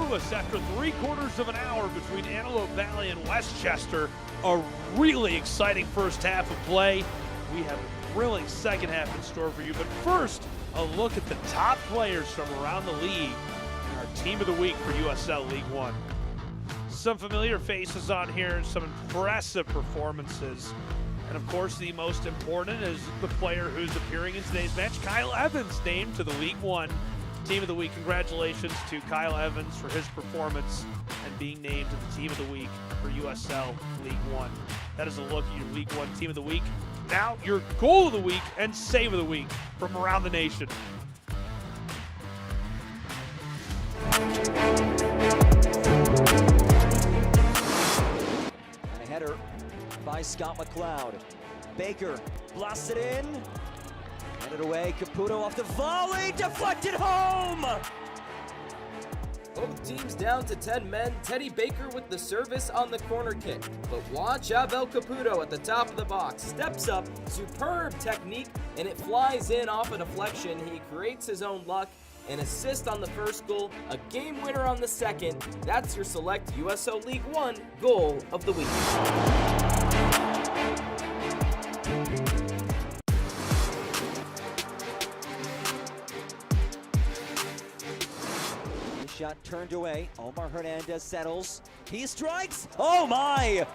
scoreless after 3/4 of an hour between Antelope Valley and Westchester. A really exciting first half of play. We have a thrilling second half in store for you, but first, a look at the top players from around the league and our team of the week for USL League One. Some familiar faces on here, some impressive performances. And of course, the most important is the player who's appearing in today's match, Kyle Evans, named to the League One Team of the Week. Congratulations to Kyle Evans for his performance and being named to the Team of the Week for USL League One. That is a look at your League One Team of the Week. Now, your goal of the week and save of the week from around the nation. And a header by Scott McLeod. Baker blasts it in. Headed away, Caputo off the volley, deflected home! Both teams down to 10 men. Teddy Baker with the service on the corner kick. But watch Abel Caputo at the top of the box. Steps up, superb technique, and it flies in off a deflection. He creates his own luck. An assist on the first goal, a game winner on the second. That's your select USL League One goal of the week. Shot turned away. Omar Hernandez settles. He strikes. Oh my!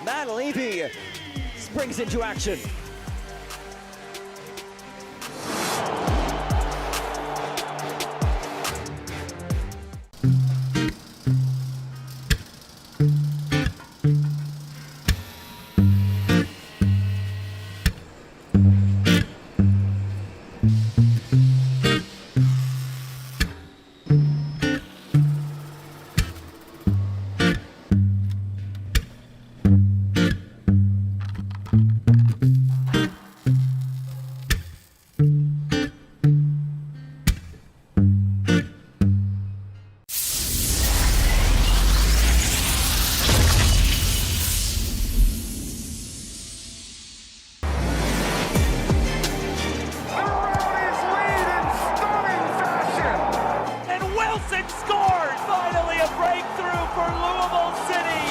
Matt Levy springs into action. Scored! Finally a breakthrough for Louisville City!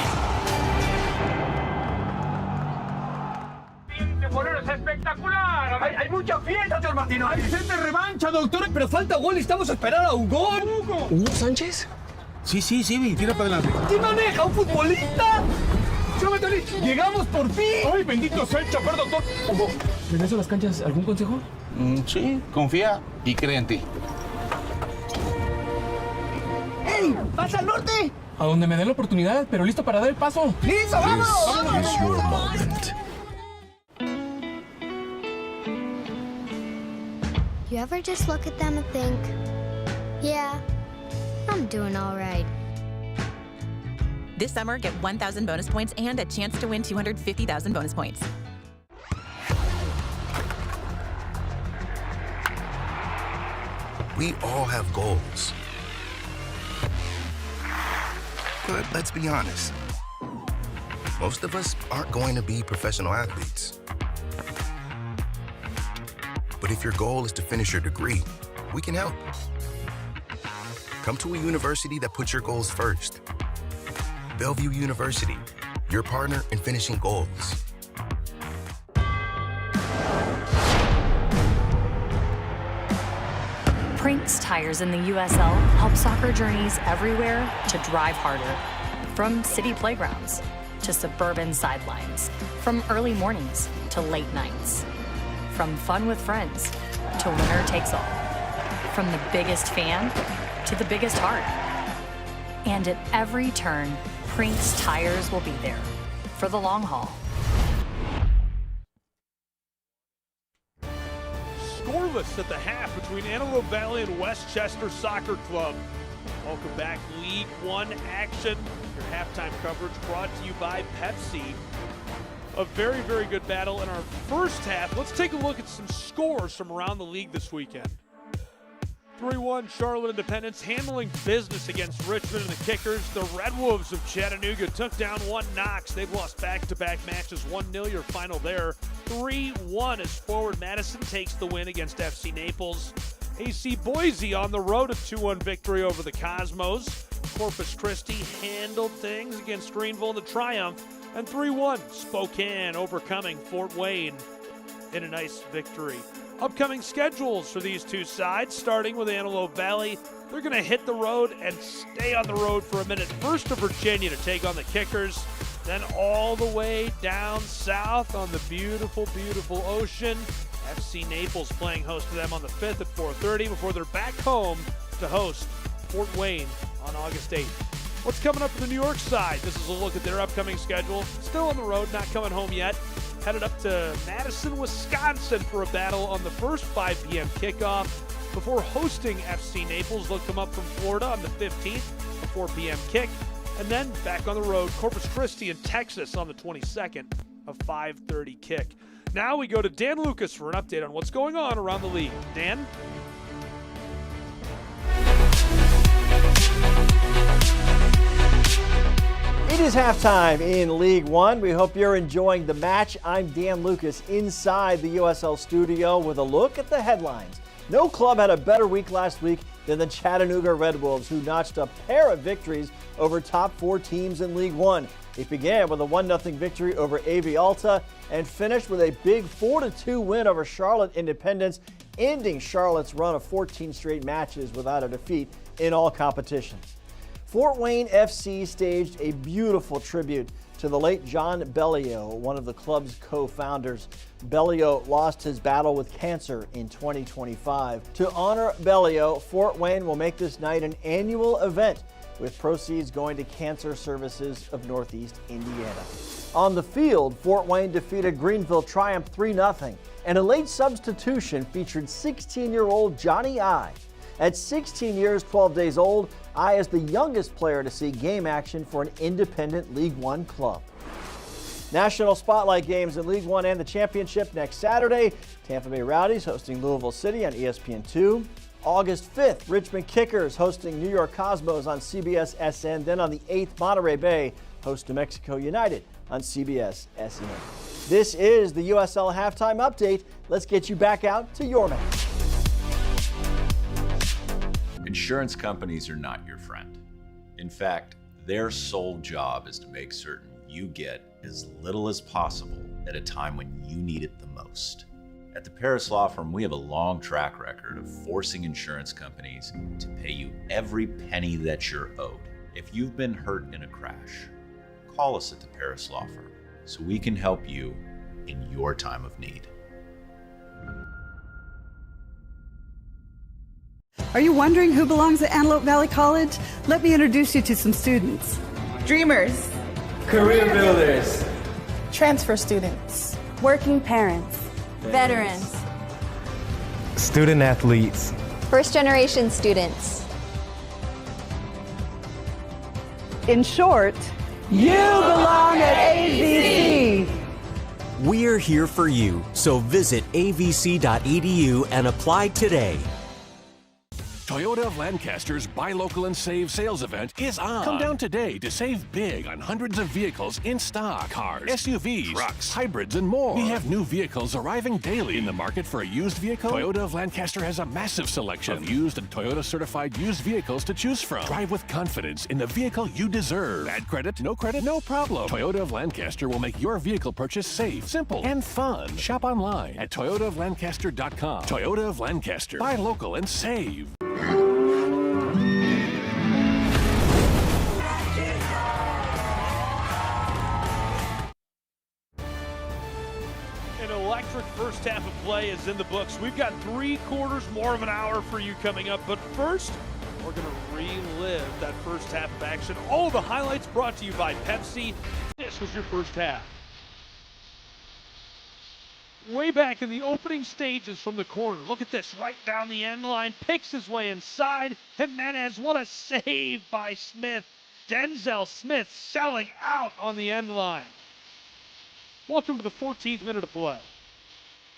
Es espectacular. Hay mucha fiesta, señor Martino. Hay gente revancha, doctor. Pero falta gol, estamos a esperar a un gol. ¿Hugo Sánchez? Sí, tira para adelante. ¿Quién maneja? ¿Un futbolista? Súbete, llegamos por fin. Ay, bendito sea el chofer, doctor. Hugo, ¿regreso a las canchas? ¿Algún consejo? Sí, confía y cree en ti. ¡Ey! ¡Pasa al norte! A donde me dé la oportunidad, pero listo para dar el paso. ¡Listo, vamos! This is your moment. You ever just look at them and think, yeah, I'm doing all right. This summer, get 1,000 bonus points and a chance to win 250,000 bonus points. We all have goals. But let's be honest, most of us aren't going to be professional athletes. But if your goal is to finish your degree, we can help. Come to a university that puts your goals first. Bellevue University, your partner in finishing goals. Prinks Tires in the USL help soccer journeys everywhere to drive harder. From city playgrounds to suburban sidelines, from early mornings to late nights, from fun with friends to winner takes all, from the biggest fan to the biggest heart. And at every turn, Prinks Tires will be there for the long haul. Scoreless at the half between Antelope Valley and Westchester Soccer Club. Welcome back, League One action. Your halftime coverage brought to you by Pepsi. A very, very good battle in our first half. Let's take a look at some scores from around the league this weekend. 3-1 Charlotte Independence handling business against Richmond and the Kickers. The Red Wolves of Chattanooga took down 1 Knox. They've lost back-to-back matches. 1-0 your final there. 3-1 as Forward Madison takes the win against FC Naples. AC Boise on the road, a 2-1 victory over the Cosmos. Corpus Christi handled things against Greenville in the triumph. And 3-1, Spokane overcoming Fort Wayne in a nice victory. Upcoming schedules for these two sides, starting with Antelope Valley. They're going to hit the road and stay on the road for a minute. First to Virginia to take on the Kickers, then all the way down south on the beautiful, beautiful ocean. FC Naples playing host to them on the 5th at 4:30 before they're back home to host Fort Wayne on August 8th. What's coming up for the New York side? This is a look at their upcoming schedule. Still on the road, not coming home yet. Headed up to Madison, Wisconsin for a battle on the first 5 p.m. kickoff before hosting FC Naples. They'll come up from Florida on the 15th, a 4 p.m. kick, and then back on the road, Corpus Christi in Texas on the 22nd, a 5:30 kick. Now we go to Dan Lucas for an update on what's going on around the league. Dan? It is halftime in League One. We hope you're enjoying the match. I'm Dan Lucas inside the USL studio with a look at the headlines. No club had a better week last week than the Chattanooga Red Wolves, who notched a pair of victories over top 4 teams in League One. It began with a 1-0 victory over AV Alta and finished with a big 4-2 win over Charlotte Independence, ending Charlotte's run of 14 straight matches without a defeat in all competitions. Fort Wayne FC staged a beautiful tribute to the late John Bellio, one of the club's co-founders. Bellio lost his battle with cancer in 2025. To honor Bellio, Fort Wayne will make this night an annual event, with proceeds going to Cancer Services of Northeast Indiana. On the field, Fort Wayne defeated Greenville Triumph 3-0, and a late substitution featured 16-year-old Johnny I. At 16 years, 12 days old, I is the youngest player to see game action for an independent League One club. National Spotlight games in League One and the Championship next Saturday. Tampa Bay Rowdies hosting Louisville City on ESPN2. August 5th, Richmond Kickers hosting New York Cosmos on CBS SN. Then on the 8th, Monterey Bay hosts New Mexico United on CBS SN. This is the USL Halftime Update. Let's get you back out to your match. Insurance companies are not your friend. In fact, their sole job is to make certain you get as little as possible at a time when you need it the most. At the Paris Law Firm, we have a long track record of forcing insurance companies to pay you every penny that you're owed. If you've been hurt in a crash, call us at the Paris Law Firm so we can help you in your time of need. Are you wondering who belongs at Antelope Valley College? Let me introduce you to some students. Dreamers. Career builders. Transfer students. Working parents. Veterans. Student athletes. First-generation students. In short, you belong at AVC. We're here for you, so visit avc.edu and apply today. Toyota of Lancaster's Buy Local and Save sales event is on. Come down today to save big on hundreds of vehicles in stock. Cars, SUVs, trucks, hybrids, and more. We have new vehicles arriving daily. In the market for a used vehicle? Toyota of Lancaster has a massive selection of used and Toyota certified used vehicles to choose from. Drive with confidence in the vehicle you deserve. Bad credit, no problem. Toyota of Lancaster will make your vehicle purchase safe, simple, and fun. Shop online at toyotaoflancaster.com. Toyota of Lancaster. Buy local and save. An electric first half of play is in the books. We've got 3/4 more of an hour for you coming up, but first, we're going to relive that first half of action. All the highlights brought to you by Pepsi. This was your first half. Way back in the opening stages from the corner. Look at this, right down the end line, picks his way inside. Jimenez, what a save by Smith. Denzel Smith selling out on the end line. Welcome to the 14th minute of play.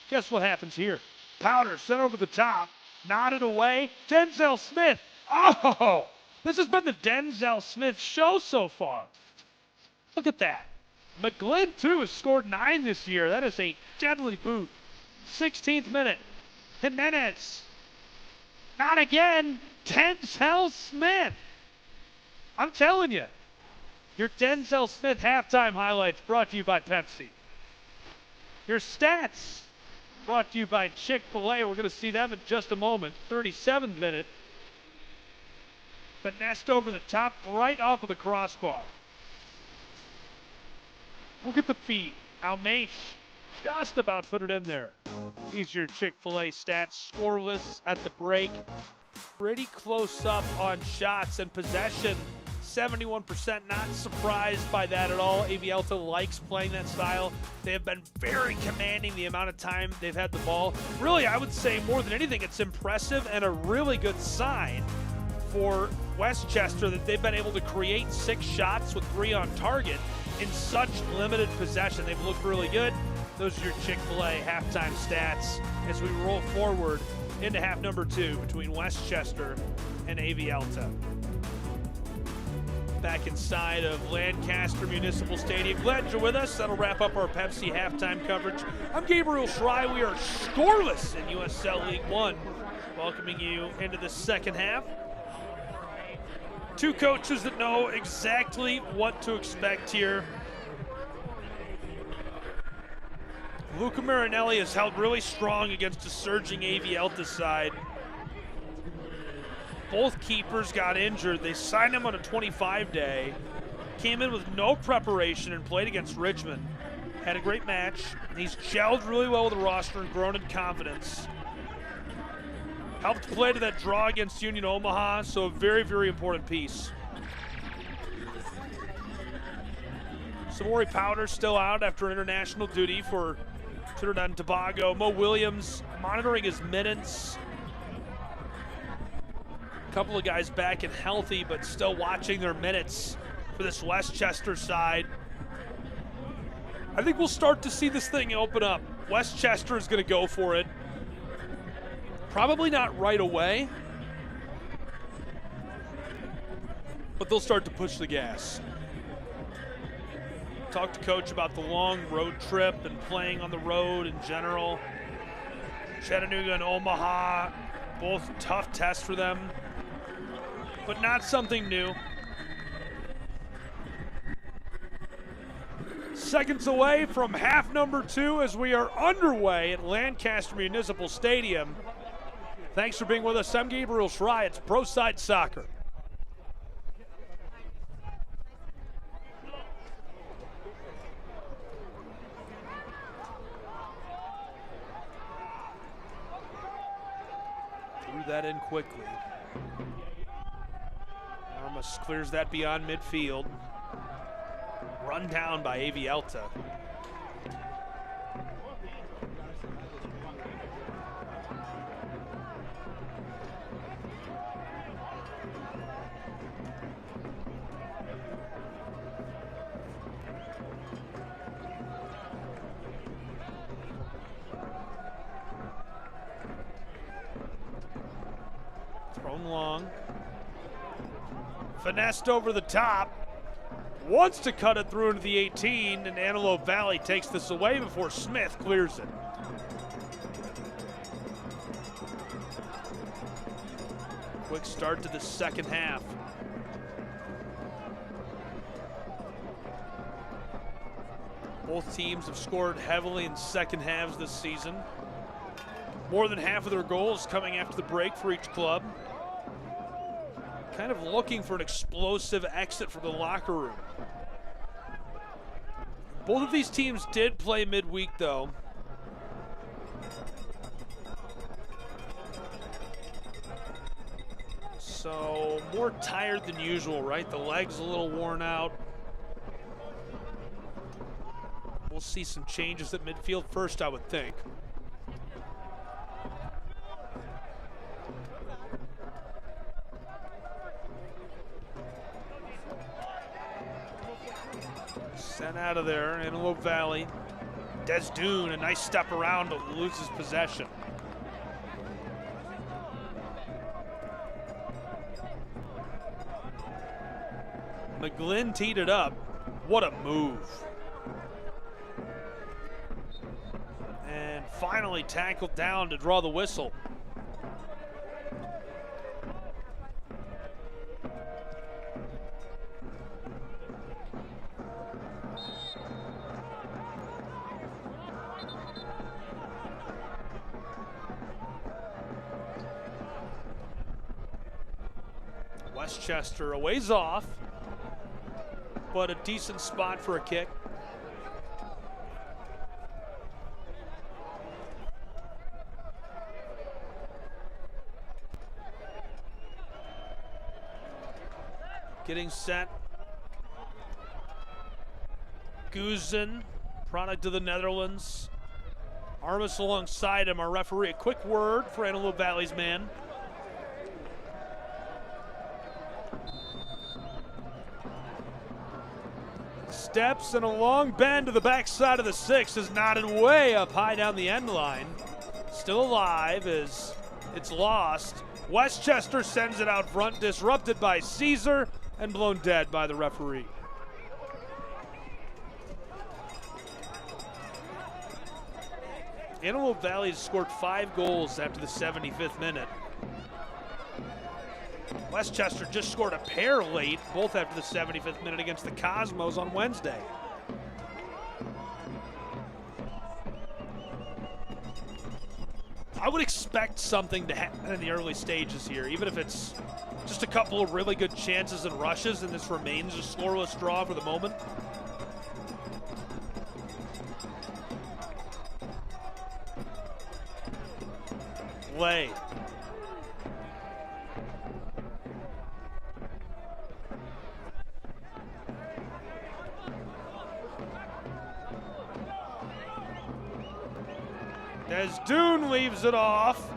Guess what happens here? Powder sent over the top, nodded away. Denzel Smith. Oh, this has been the Denzel Smith show so far. Look at that. McGlynn, too, has scored 9 this year. That is a deadly boot. 16th minute. Jimenez. Not again. Denzel Smith. I'm telling you, your Denzel Smith halftime highlights brought to you by Pepsi. Your stats brought to you by Chick-fil-A. We're going to see them in just a moment. 37th minute. Finessed over the top, right off of the crossbar. Look at the feet. Almace just about put it in there. These are your Chick-fil-A stats. Scoreless at the break. Pretty close up on shots and possession. 71%, not surprised by that at all. AV Alta likes playing that style. They have been very commanding the amount of time they've had the ball. Really, I would say more than anything, it's impressive and a really good sign for Westchester that they've been able to create 6 shots with 3 on target in such limited possession. They've looked really good. Those are your Chick-fil-A halftime stats as we roll forward into half number 2 between Westchester and AV Alta. Back inside of Lancaster Municipal Stadium. Glad you're with us. That'll wrap up our Pepsi halftime coverage. I'm Gabriel Schrei. We are scoreless in USL League One. Welcoming you into the second half. 2 coaches that know exactly what to expect here. Luca Marinelli has held really strong against a surging AV Alta side. Both keepers got injured. They signed him on a 25-day. Came in with no preparation and played against Richmond. Had a great match. He's gelled really well with the roster and grown in confidence. Helped play to that draw against Union Omaha, so a very, very important piece. Samori Powder still out after international duty for Trinidad and Tobago. Mo Williams monitoring his minutes. A couple of guys back and healthy, but still watching their minutes for this Westchester side. I think we'll start to see this thing open up. Westchester is going to go for it. Probably not right away, but they'll start to push the gas. Talked to Coach about the long road trip and playing on the road in general. Chattanooga and Omaha, both tough tests for them, but not something new. Seconds away from half number 2 as we are underway at Lancaster Municipal Stadium. Thanks for being with us. I'm Gabriel Schrei. It's Pro Side Soccer. Threw that in quickly. Armas clears that beyond midfield. Run down by AV Alta. Thrown long. Finessed over the top. Wants to cut it through into the 18, and Antelope Valley takes this away before Smith clears it. Quick start to the second half. Both teams have scored heavily in second halves this season. More than half of their goals coming after the break for each club. Kind of looking for an explosive exit from the locker room. Both of these teams did play midweek, though. So, more tired than usual, right? The leg's a little worn out. We'll see some changes at midfield first, I would think. Sent out of there, Antelope Valley. Desdune, a nice step around, but loses possession. McGlynn teed it up. What a move. And finally tackled down to draw the whistle. Westchester a ways off, but a decent spot for a kick. Getting set. Guzen, product of the Netherlands. Armas alongside him, our referee. A quick word for Antelope Valley's man. Steps and a long bend to the backside of the 6 is knotted way up high down the end line. Still alive as it's lost. Westchester sends it out front, disrupted by Caesar and blown dead by the referee. Antelope Valley has scored 5 goals after the 75th minute. Westchester just scored a pair late, both after the 75th minute against the Cosmos on Wednesday. I would expect something to happen in the early stages here, even if it's just a couple of really good chances and rushes, and this remains a scoreless draw for the moment. Lay. Desdoon leaves it off.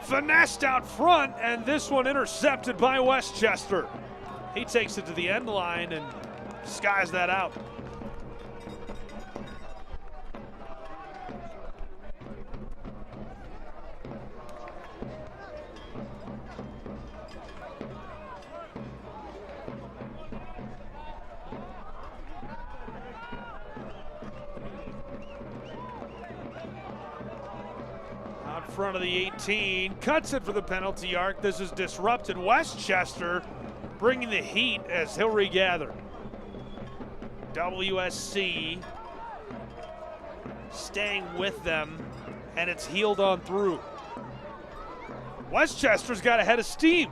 Finessed out front, and this one intercepted by Westchester. He takes it to the end line and skies that out. Front of the 18, cuts it for the penalty arc. This is disrupted. Westchester bringing the heat as he'll regather. WSC staying with them, and it's healed on through. Westchester's got a head of steam.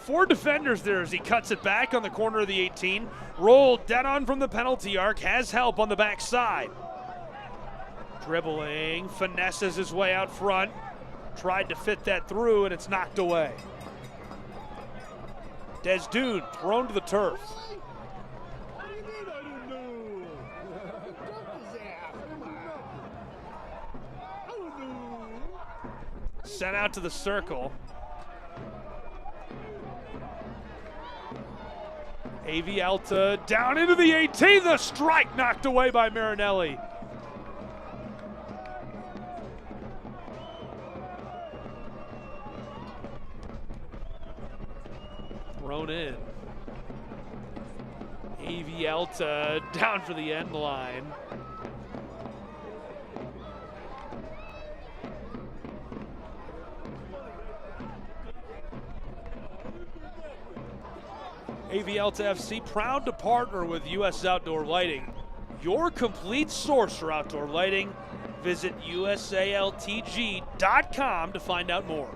4 defenders there as he cuts it back on the corner of the 18. Rolled dead on from the penalty arc, has help on the backside. Dribbling, finesses his way out front. Tried to fit that through, and it's knocked away. Desdoon thrown to the turf. Sent out to the circle. AV Alta down into the 18. The strike knocked away by Marinelli. Thrown in. AV Alta down for the end line. AV Alta FC proud to partner with US Outdoor Lighting, your complete source for outdoor lighting. Visit usaltg.com to find out more.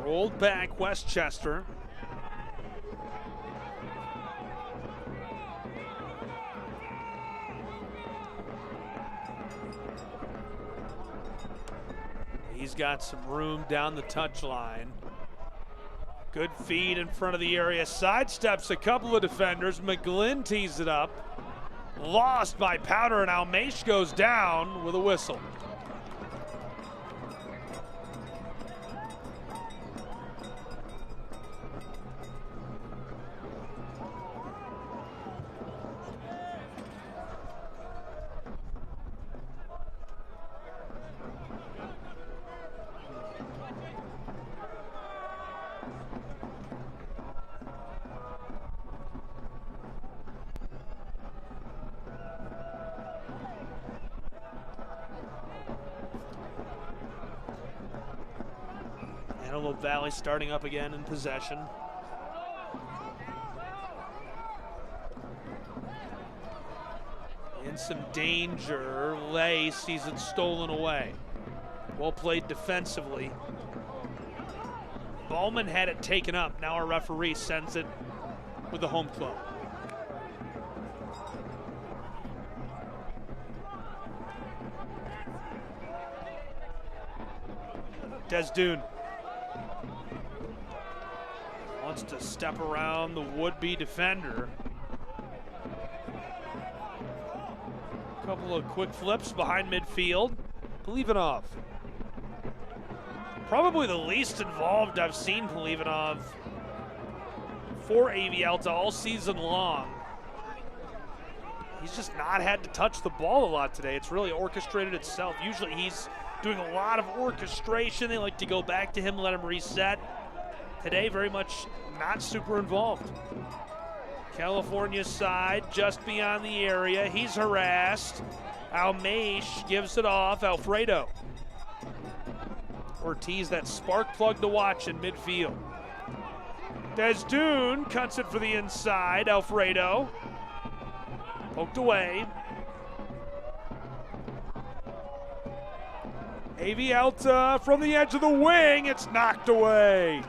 Rolled back Westchester. He's got some room down the touchline. Good feed in front of the area. Sidesteps a couple of defenders. McGlynn tees it up. Lost by Powder, and Almeish goes down with a whistle. Antelope Valley starting up again in possession. In some danger. Lay sees it stolen away. Well played defensively. Ballman had it taken up. Now our referee sends it with the home club. Desdune wants to step around the would-be defender. Couple of quick flips behind midfield. Polivanov. Probably the least involved I've seen Polivanov for AV Alta all season long. He's just not had to touch the ball a lot today. It's really orchestrated itself. Usually he's doing a lot of orchestration. They like to go back to him, let him reset. Today, very much not super involved. California side just beyond the area. He's harassed. Almeish gives it off. Alfredo. Ortiz, that spark plug to watch in midfield. Desdune cuts it for the inside. Alfredo. Poked away. AV Alta from the edge of the wing. It's knocked away.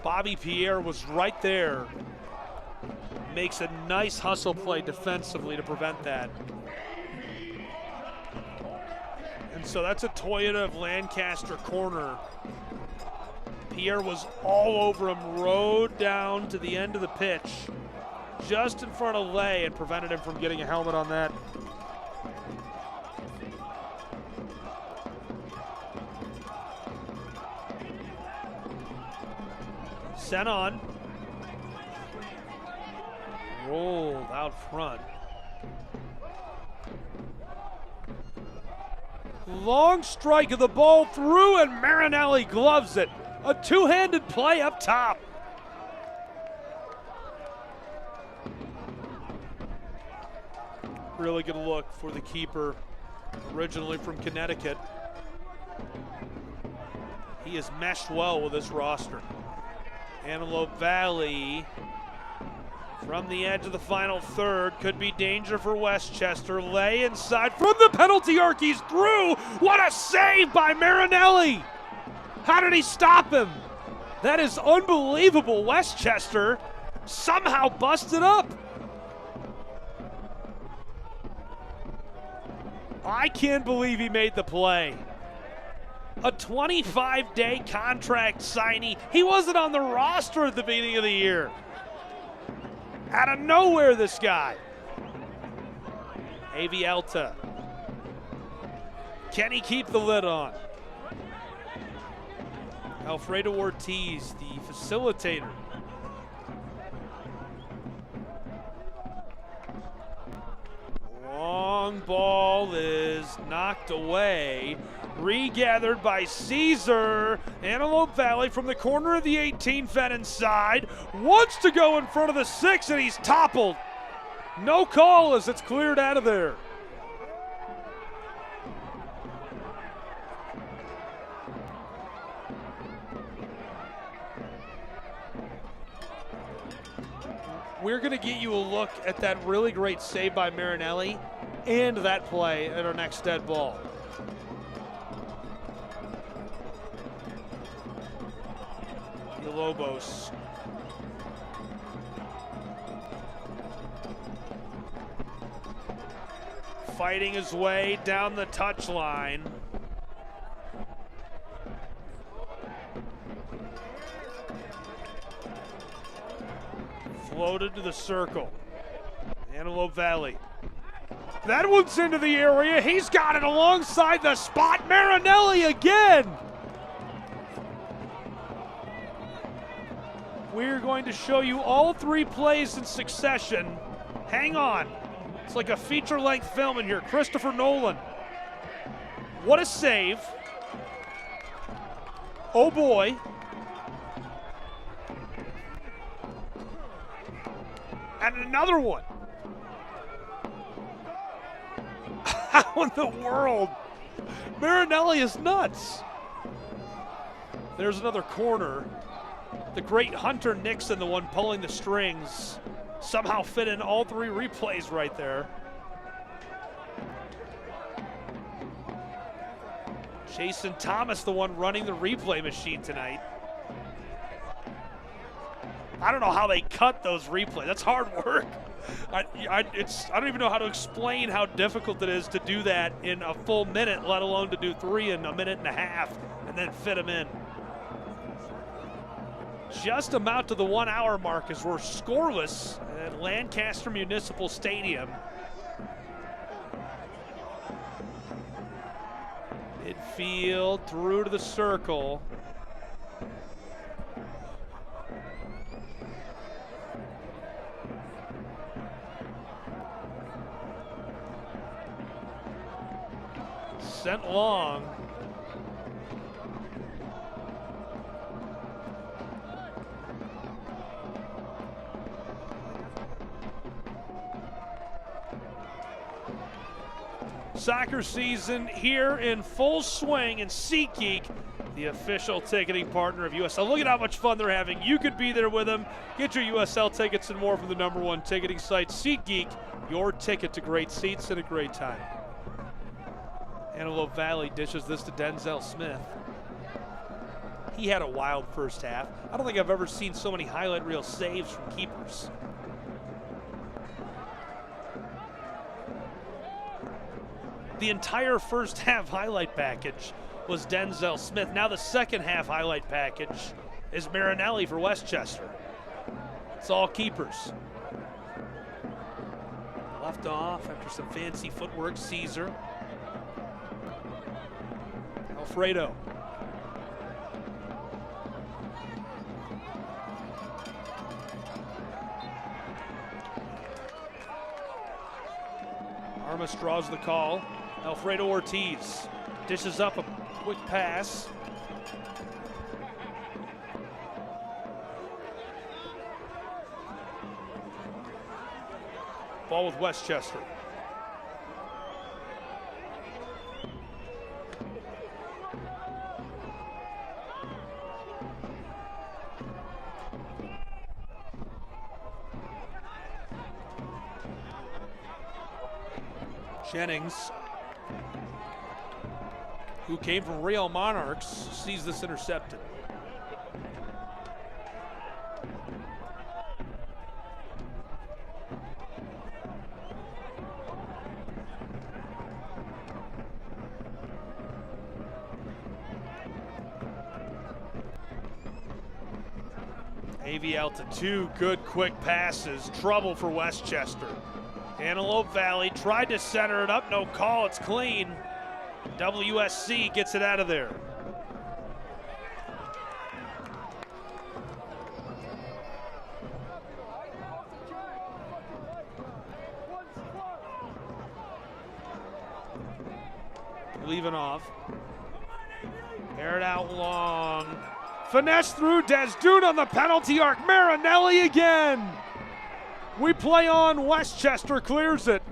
Bobby Pierre was right there. Makes a nice hustle play defensively to prevent that. And so that's a Toyota of Lancaster corner. Pierre was all over him, rode down to the end of the pitch, just in front of Lay, and prevented him from getting a helmet on that. Sent on. Rolled out front. Long strike of the ball through, and Marinelli gloves it. A two-handed play up top. Really good look for the keeper, originally from Connecticut. He has meshed well with this roster. Antelope Valley from the edge of the final third. Could be danger for Westchester. Lay inside from the penalty arc. He's through. What a save by Marinelli. How did he stop him? That is unbelievable. Westchester somehow busted up. I can't believe he made the play. A 25-day contract signee. He wasn't on the roster at the beginning of the year. Out of nowhere, this guy. AV Alta. Can he keep the lid on? Alfredo Ortiz, the facilitator. Long ball is knocked away. Regathered by Caesar. Antelope Valley from the corner of the 18, fed inside. Wants to go in front of the 6, and he's toppled. No call as it's cleared out of there. We're going to get you a look at that really great save by Marinelli and that play at our next dead ball. Lobos. Fighting his way down the touchline. Floated to the circle. Antelope Valley. That one's into the area. He's got it alongside the spot. Marinelli again. We're going to show you all three plays in succession. Hang on. It's like a feature-length film in here. Christopher Nolan. What a save. Oh boy. And another one. How in the world Marinelli is nuts. There's another corner. The great Hunter Nixon, the one pulling the strings, somehow fit in all three replays right there. Jason Thomas, the one running the replay machine tonight. I don't know how they cut those replays. That's hard work. I don't even know how to explain how difficult it is to do that in a full minute, let alone to do 3 in a minute and a half and then fit them in. Just about to the 1 hour mark as we're scoreless at Lancaster Municipal Stadium. Midfield through to the circle. Sent long. Soccer season here in full swing, and SeatGeek, the official ticketing partner of USL. Look at how much fun they're having. You could be there with them. Get your USL tickets and more from the #1 ticketing site, SeatGeek, your ticket to great seats and a great time. Antelope Valley dishes this to Denzel Smith. He had a wild first half. I don't think I've ever seen so many highlight reel saves from keepers. The entire first half highlight package was Denzel Smith. Now the second half highlight package is Marinelli for Westchester. It's all keepers. Left off after some fancy footwork, Caesar. Alfredo. Armas draws the call. Alfredo Ortiz dishes up a quick pass. Ball with Westchester. Jennings, who came from Real Monarchs, sees this intercepted. AV Alta 2, good quick passes, trouble for Westchester. Antelope Valley tried to center it up, no call, it's clean. WSC gets it out of there. Leaving off. Aired out long. Finesse through Desdune on the penalty arc. Marinelli again. We play on. Westchester clears it.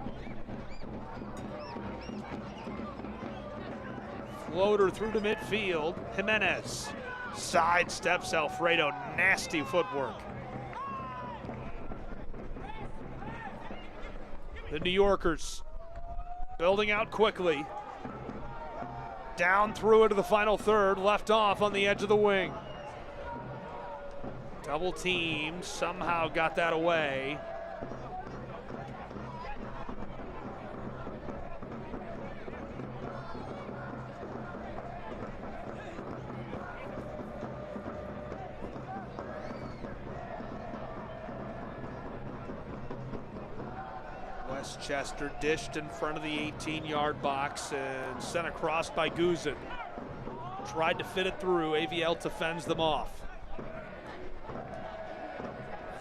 Floater through to midfield. Jimenez sidesteps Alfredo. Nasty footwork. The New Yorkers building out quickly. Down through into the final third. Left off on the edge of the wing. Double team. Somehow got that away. Westchester dished in front of the 18-yard box and sent across by Guzin. Tried to fit it through. AV Alta fends them off.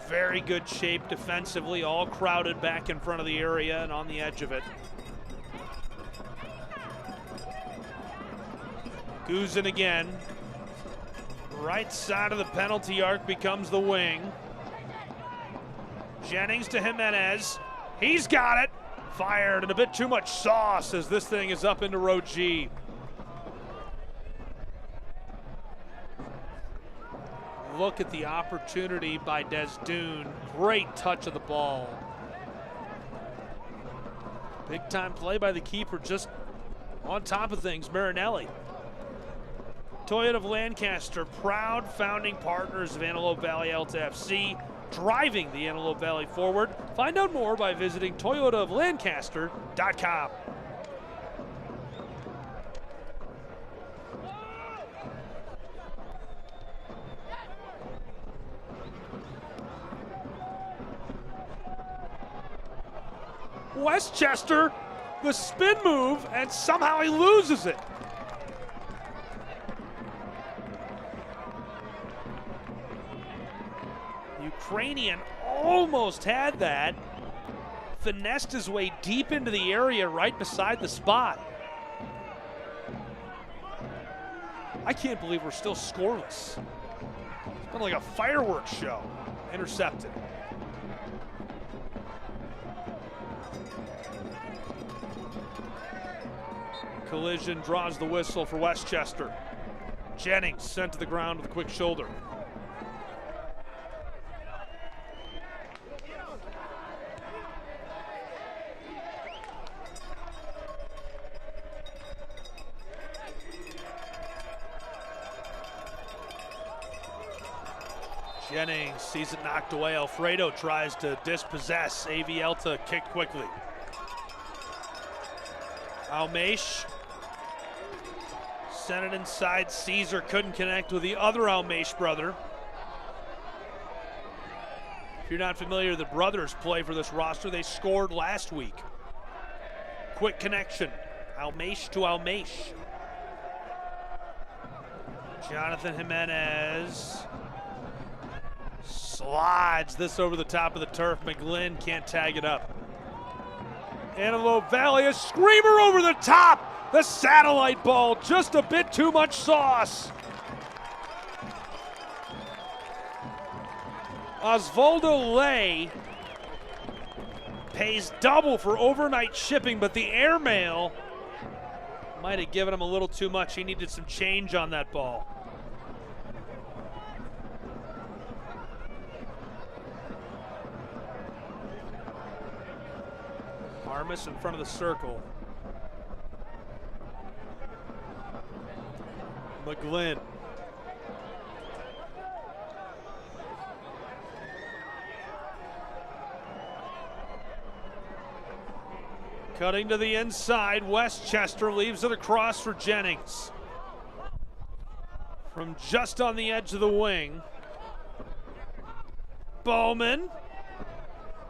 Very good shape defensively, all crowded back in front of the area and on the edge of it. Guzin again. Right side of the penalty arc becomes the wing. Jennings to Jimenez. He's got it. Fired and a bit too much sauce as this thing is up into row G. Look at the opportunity by Desdune. Great touch of the ball. Big time play by the keeper, just on top of things, Marinelli. Toyota of Lancaster, proud founding partners of Antelope Valley Alta FC, driving the Antelope Valley forward. Find out more by visiting toyotaoflancaster.com. Westchester, the spin move, and somehow he loses it. Ukrainian almost had that. Finessed his way deep into the area right beside the spot. I can't believe we're still scoreless. It's been like a fireworks show. Intercepted. Collision draws the whistle for Westchester. Jennings sent to the ground with a quick shoulder. Jennings sees it knocked away. Alfredo tries to dispossess. AV Alta kicked quickly. Almeish sent it inside. Caesar couldn't connect with the other Almeish brother. If you're not familiar, the brothers play for this roster. They scored last week. Quick connection. Almeish to Almeish. Jonathan Jimenez slides this over the top of the turf. McGlynn can't tag it up. Antelope Valley, a screamer over the top. The satellite ball, just a bit too much sauce. Osvaldo Lay pays double for overnight shipping, but the airmail might have given him a little too much. He needed some change on that ball. Armis in front of the circle. McGlynn. Cutting to the inside, Westchester leaves it across for Jennings. From just on the edge of the wing. Bowman.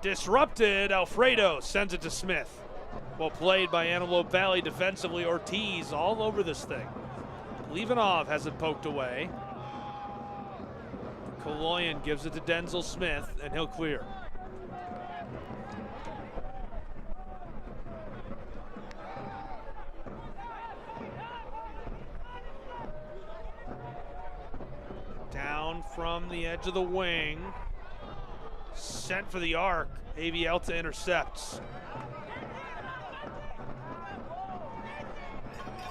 Disrupted, Alfredo sends it to Smith. Well played by Antelope Valley defensively. Ortiz all over this thing. Levanov has it poked away. Kaloyan gives it to Denzel Smith, and he'll clear. Down from the edge of the wing. Sent for the arc. AV Alta intercepts.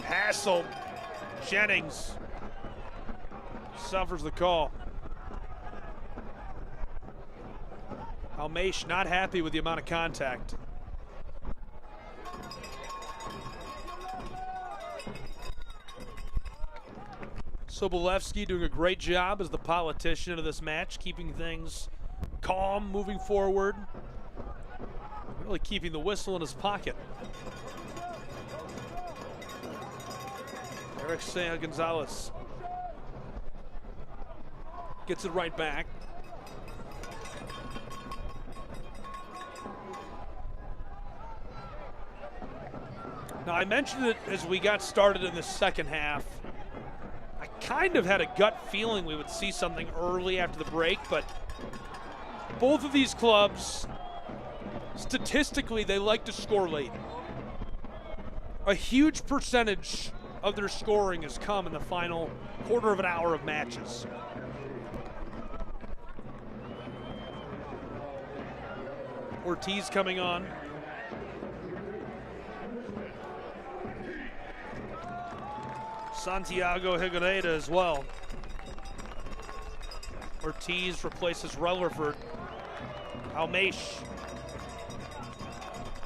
Hassel. Jennings suffers the call. Almeish not happy with the amount of contact. Sobolewski doing a great job as the politician of this match, keeping things calm, moving forward. Really keeping the whistle in his pocket. Eric Sea Gonzalez gets it right back. Now, I mentioned it as we got started in the second half. I kind of had a gut feeling we would see something early after the break, but both of these clubs, statistically, they like to score late. A huge percentage of their scoring has come in the final quarter of an hour of matches. Ortiz coming on. Santiago Higuereta as well. Ortiz replaces Rutherford. Almeish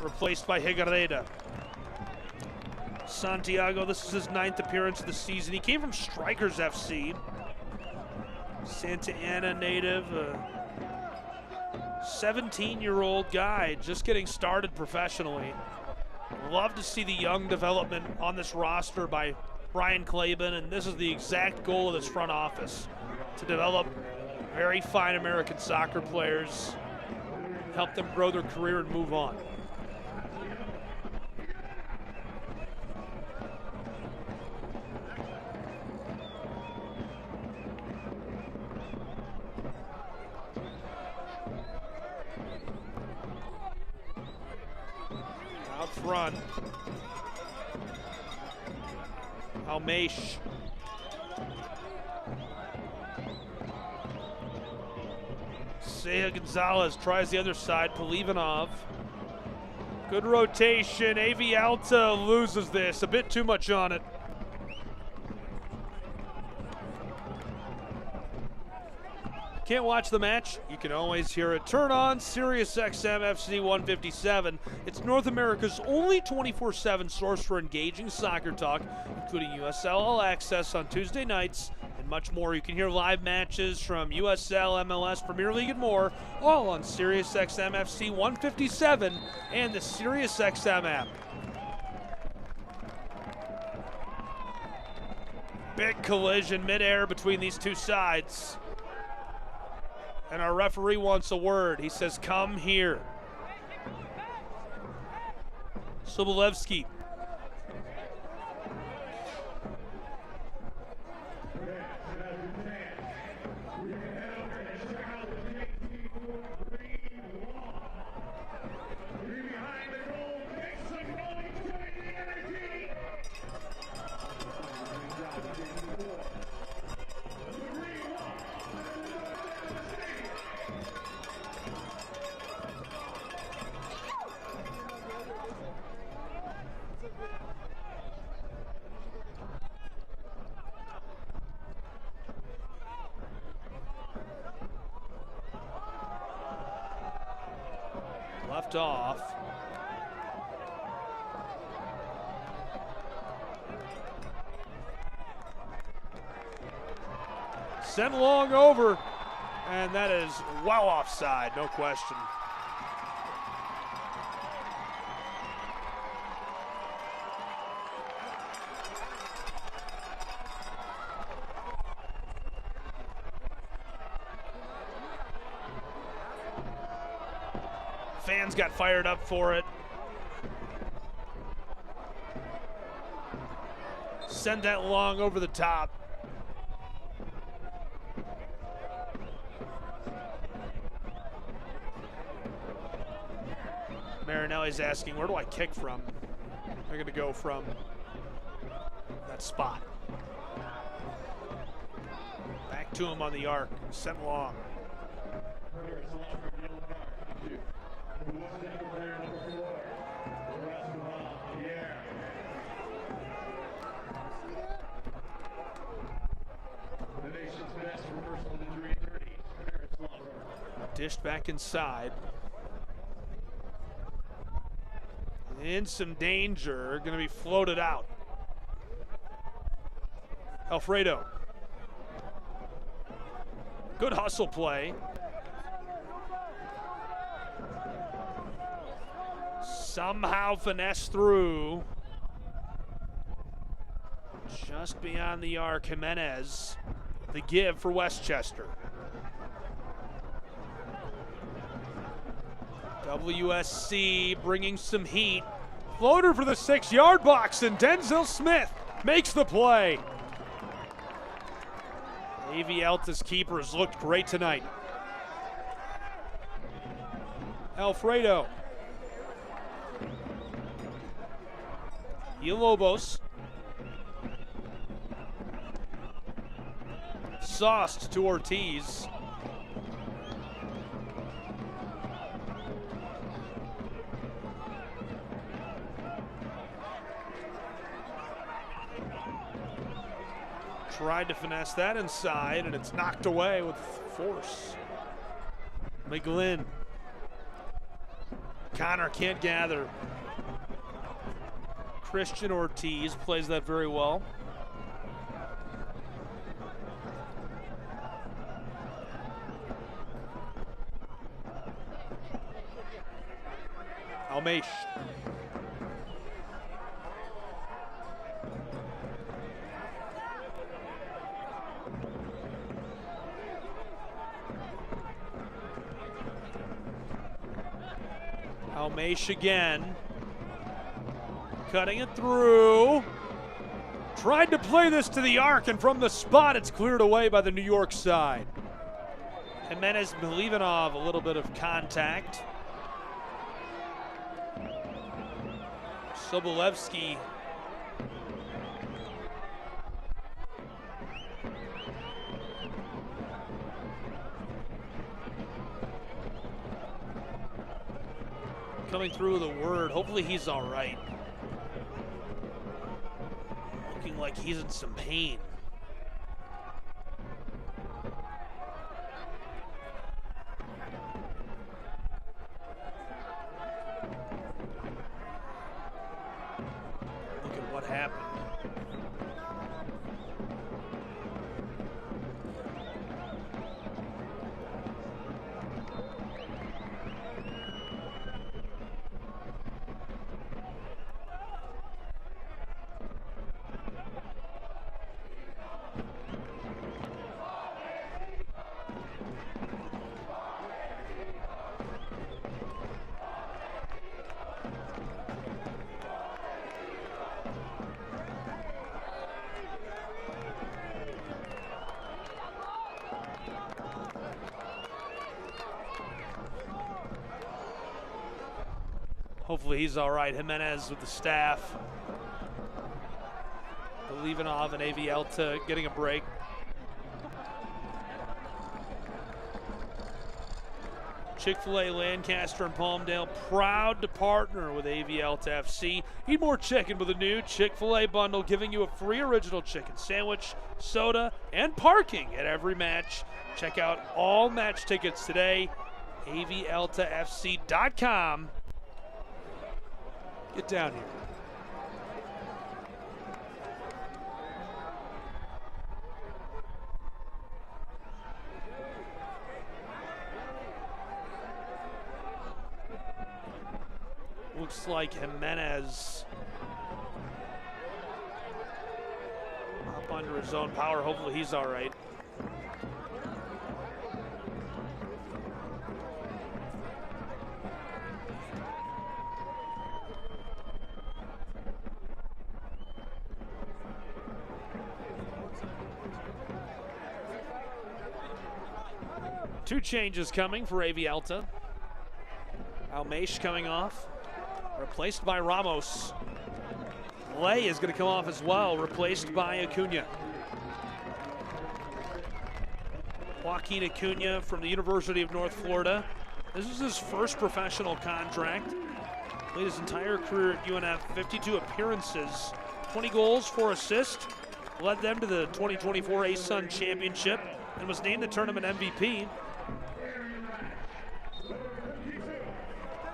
replaced by Higuereta. Santiago, this is his 9th appearance of the season. He came from Strikers FC. Santa Ana native, a 17-year-old guy just getting started professionally. Love to see the young development on this roster by Brian Claiborne, and this is the exact goal of this front office, to develop very fine American soccer players, help them grow their career and move on. Out front, Almeish. Seiya Gonzalez tries the other side, Polivanov. Good rotation, AV Alta loses this, a bit too much on it. Can't watch the match? You can always hear it. Turn on SiriusXM FC 157. It's North America's only 24/7 source for engaging soccer talk, including USL All Access on Tuesday nights and much more. You can hear live matches from USL, MLS, Premier League, and more, all on SiriusXM FC 157 and the SiriusXM app. Big collision midair between these two sides. And our referee wants a word. He says, come here. Sobolewski. Left off. Sent long over, and that is well offside, no question. Fans got fired up for it. Send that long over the top. Marinelli's asking, where do I kick from? They're gonna go from that spot. Back to him on the arc, sent long. Dished back inside. In some danger, going to be floated out. Alfredo. Good hustle play. Somehow finesse through. Just beyond the arc, Jimenez. The give for Westchester. WSC bringing some heat. Floater for the 6-yard box, and Denzel Smith makes the play. AV Alta's keepers looked great tonight. Alfredo. Villalobos. Sauced to Ortiz. Tried to finesse that inside, and it's knocked away with force. McGlynn. Connor can't gather. Christian Ortiz plays that very well. Almesh. Almesh again. Cutting it through. Tried to play this to the arc, and from the spot, it's cleared away by the New York side. Jimenez Milivanov, a little bit of contact. Sobolewski. Coming through with a word. Hopefully he's all right. Looking like he's in some pain. Look at what happened. Hopefully he's all right. Jimenez with the staff. Milivanov and AV Alta getting a break. Chick-fil-A, Lancaster, and Palmdale proud to partner with AV Alta FC. Eat more chicken with a new Chick-fil-A bundle, giving you a free original chicken sandwich, soda, and parking at every match. Check out all match tickets today. AVAltaFC.com. Get down here. Looks like Jimenez up under his own power. Hopefully he's all right. Two changes coming for AV Alta. Almesh coming off, replaced by Ramos. Lay is going to come off as well, replaced by Acuna. Joaquin Acuna from the University of North Florida. This is his first professional contract. Played his entire career at UNF, 52 appearances, 20 goals, 4 assists. Led them to the 2024 ASUN Championship and was named the tournament MVP.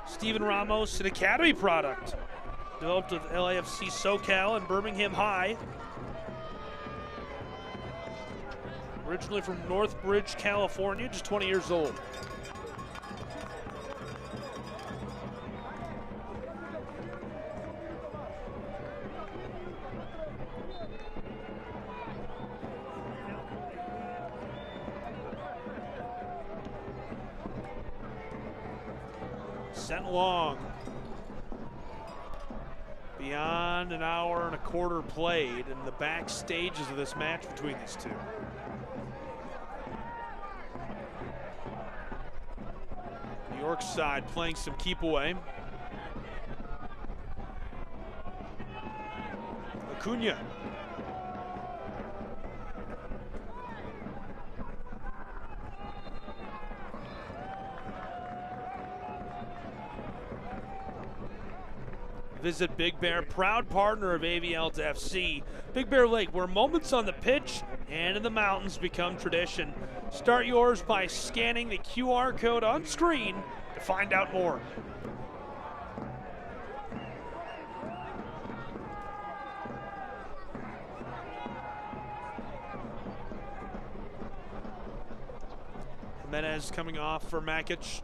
Steven Ramos, an academy product, developed with LAFC SoCal and Birmingham High. Originally from Northbridge, California, just 20 years old. Sent long. Beyond an hour and a quarter played in the back stages of this match between these two. New York side playing some keep away. Acuna. Visit Big Bear, proud partner of Alta FC. Big Bear Lake, where moments on the pitch and in the mountains become tradition. Start yours by scanning the QR code on screen to find out more. Jimenez coming off for Makic.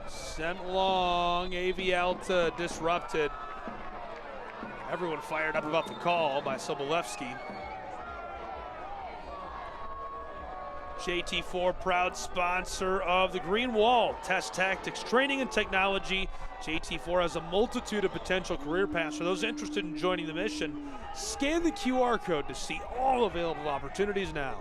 Sent long, Alta disrupted. Everyone fired up about the call by Sobolewski. JT4, proud sponsor of the Green Wall Test Tactics Training and Technology. JT4 has a multitude of potential career paths for those interested in joining the mission. Scan the QR code to see all available opportunities now.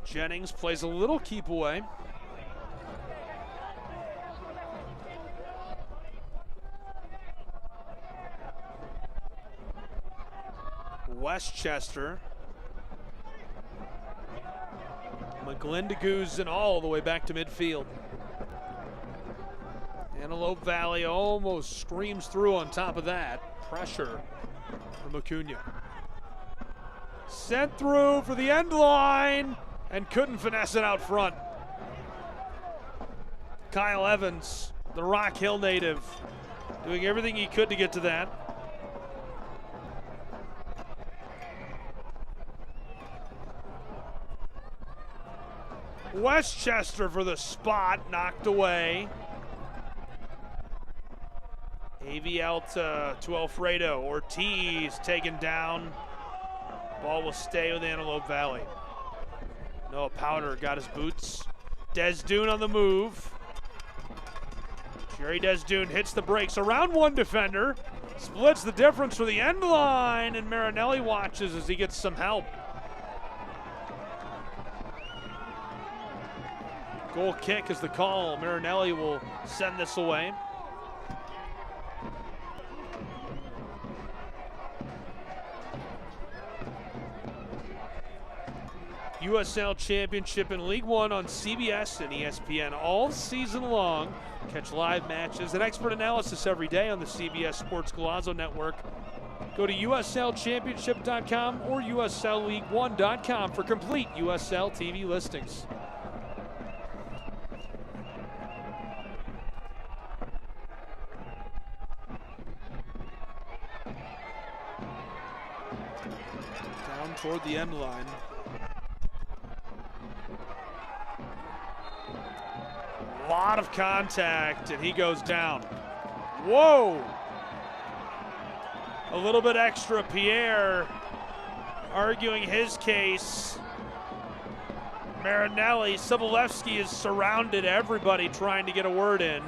Jennings plays a little keep away. Westchester. McGlynn all the way back to midfield. Antelope Valley almost screams through on top of that. Pressure from Acuna. Sent through for the end line and couldn't finesse it out front. Kyle Evans, the Rock Hill native, doing everything he could to get to that. Westchester for the spot, knocked away. Alta to Alfredo. Ortiz taken down. Ball will stay with Antelope Valley. Noah Powder got his boots. Desdune on the move. Jerry Desdune hits the brakes around one defender. Splits the difference for the end line, and Marinelli watches as he gets some help. Goal kick is the call. Marinelli will send this away. USL Championship in League One on CBS and ESPN all season long. Catch live matches and expert analysis every day on the CBS Sports Golazo Network. Go to USLChampionship.com or USLLeague1.com for complete USL TV listings. Down toward the end line. A lot of contact, and he goes down. Whoa! A little bit extra. Pierre arguing his case. Marinelli, Sobolewski has surrounded everybody trying to get a word in.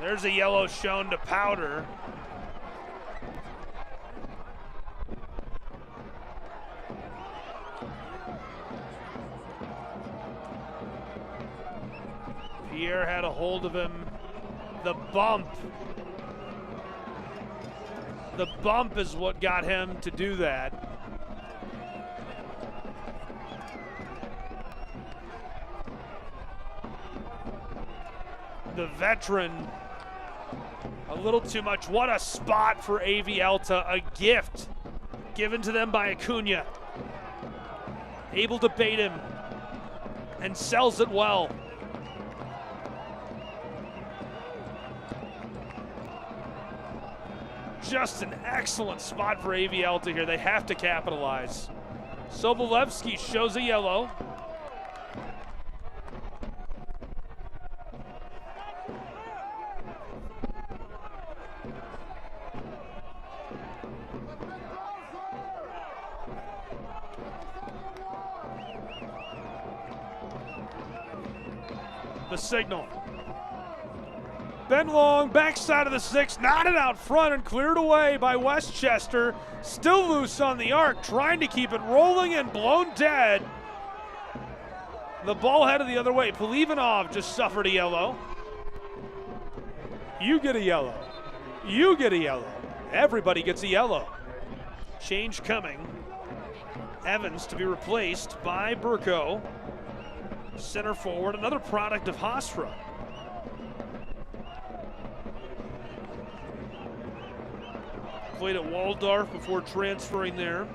There's a yellow shown to Powder. Pierre had a hold of him. The bump. The bump is what got him to do that. The veteran, a little too much. What a spot for Alta, a gift given to them by Acuna. Able to bait him and sells it well. Just an excellent spot for Alta here. They have to capitalize. Sobolewski shows a yellow. The signal. Ben Long, backside of the 6, knotted out front and cleared away by Westchester. Still loose on the arc, trying to keep it rolling and blown dead. The ball headed the other way. Polivanov just suffered a yellow. You get a yellow. You get a yellow. Everybody gets a yellow. Change coming. Evans to be replaced by Burko. Center forward, another product of Hofstra. Played at Waldorf before transferring there.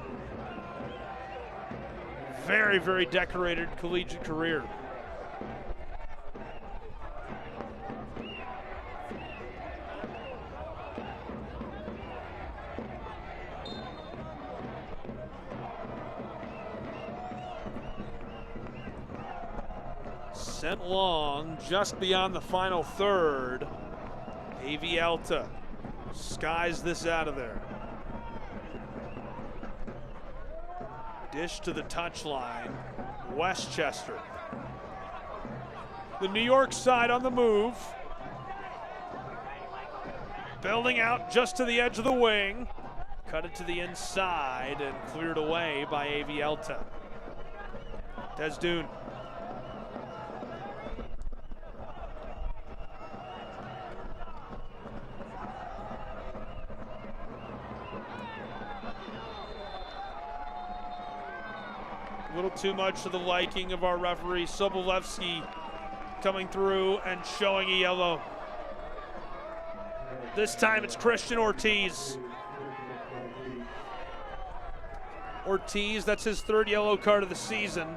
Very, very decorated collegiate career. Sent long, just beyond the final third. AV Alta skies this out of there. Dish to the touchline. Westchester. The New York side on the move. Building out just to the edge of the wing. Cut it to the inside and cleared away by AV Alta. Desdoon. A little too much to the liking of our referee, Sobolewski, coming through and showing a yellow. This time it's Christian Ortiz. Ortiz, that's his third yellow card of the season.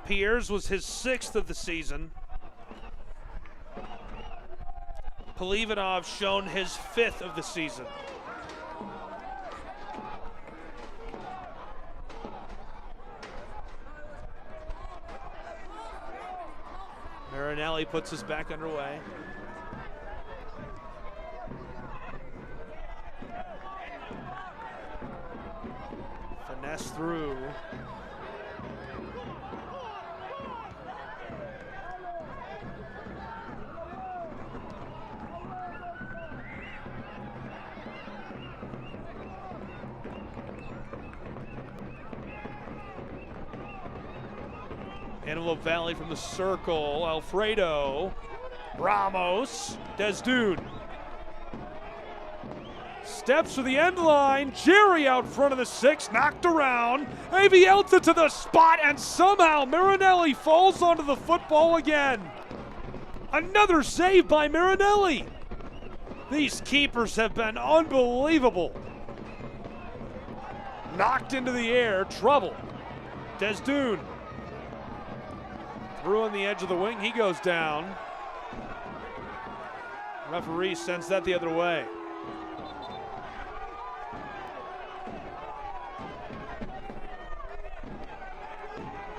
Piers was his 6th of the season. Polivanov shown his 5th of the season. Marinelli puts us back underway. Finesse through. Antelope Valley from the circle. Alfredo. Ramos. Desdoon. Steps to the end line. Jerry out front of the 6. Knocked around. AV Alta to the spot. And somehow Marinelli falls onto the football again. Another save by Marinelli. These keepers have been unbelievable. Knocked into the air. Trouble. Desdoon. Through on the edge of the wing, he goes down. Referee sends that the other way.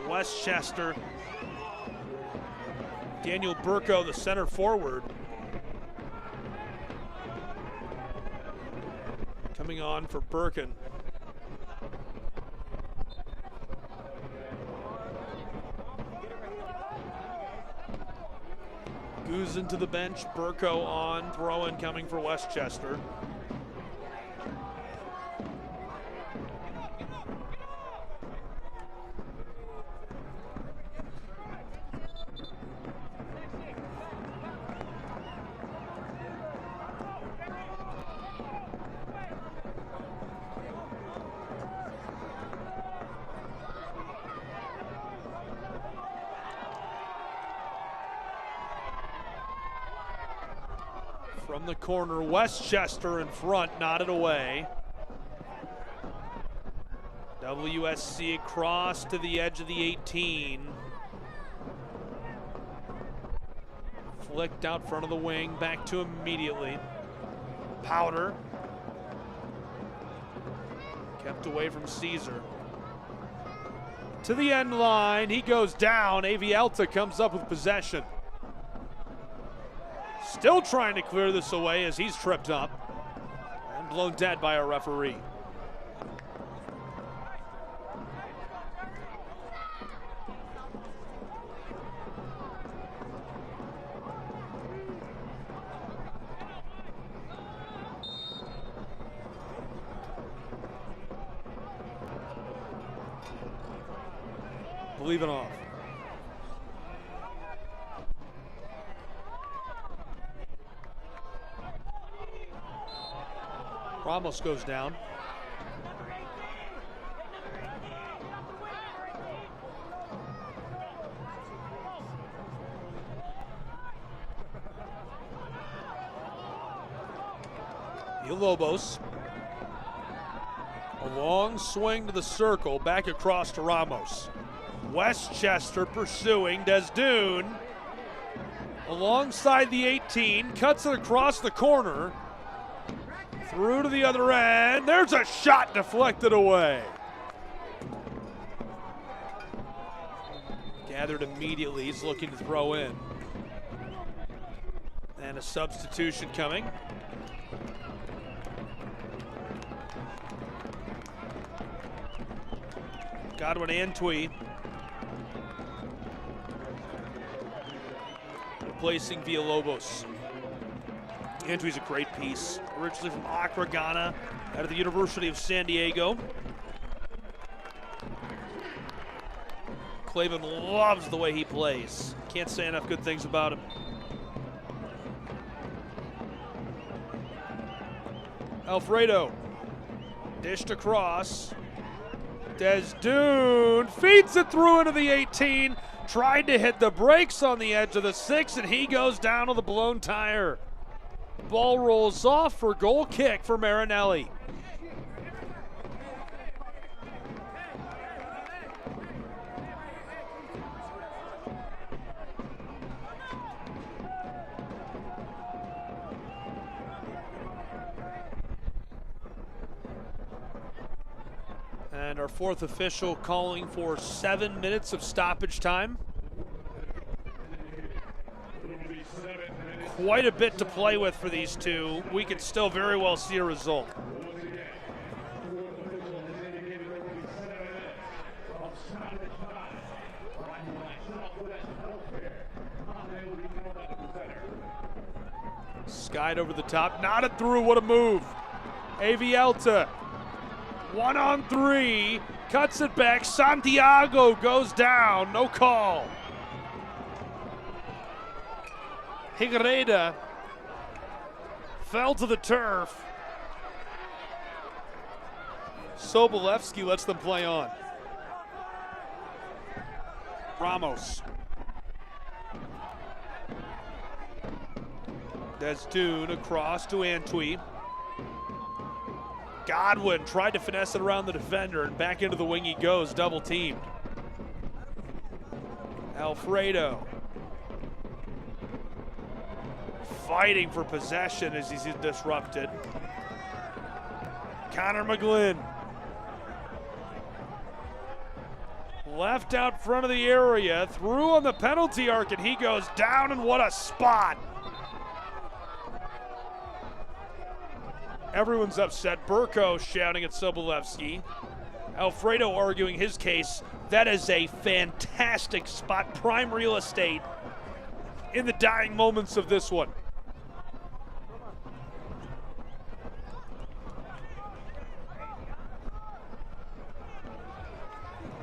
Westchester. Daniel Burko, the center forward. Coming on for Birkin. Guzin to the bench, Burko on, throw-in coming for Westchester. From the corner, Westchester in front, knotted away. WSC across to the edge of the 18. Flicked out front of the wing, back to immediately. Powder. Kept away from Caesar. To the end line, he goes down. AV Alta comes up with possession. Still trying to clear this away as he's tripped up. And gotten blown dead by a referee. Leaving off. Ramos goes down. Villalobos. A long swing to the circle, back across to Ramos. Westchester pursuing Desdune. Alongside the 18, cuts it across the corner. Through to the other end. There's a shot deflected away. Gathered immediately. He's looking to throw in. And a substitution coming. Godwin Antwi replacing Villalobos. Antwi's a great piece. Originally from Accra, Ghana, out of the University of San Diego. Clavin loves the way he plays. Can't say enough good things about him. Alfredo, dished across. Desdune feeds it through into the 18. Tried to hit the brakes on the edge of the 6, and he goes down with a blown tire. Ball rolls off for goal kick for Marinelli. And our fourth official calling for 7 minutes of stoppage time. Quite a bit to play with for these two. We could still very well see a result. Skied over the top, knotted through, what a move. AV Alta, 1-on-3, cuts it back, Santiago goes down, no call. Higreda fell to the turf. Sobolewski lets them play on. Ramos. Desdune across to Antwi. Godwin tried to finesse it around the defender, and back into the wing he goes, double teamed. Alfredo fighting for possession as he's disrupted. Connor McGlynn left out front of the area, through on the penalty arc, and he goes down, and what a spot. Everyone's upset. Burko shouting at Sobolewski. Alfredo arguing his case. That is a fantastic spot, prime real estate in the dying moments of this one.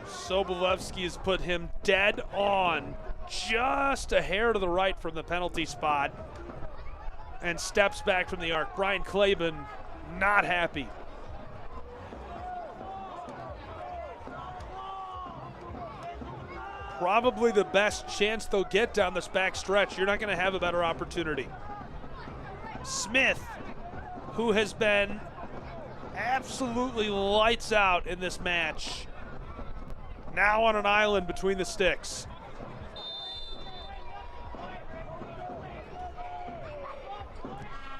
Sobolewski has put him dead on, just a hair to the right from the penalty spot, and steps back from the arc. Brian Clavin not happy. Probably the best chance they'll get down this back stretch. You're not going to have a better opportunity. Smith, who has been absolutely lights out in this match, now on an island between the sticks.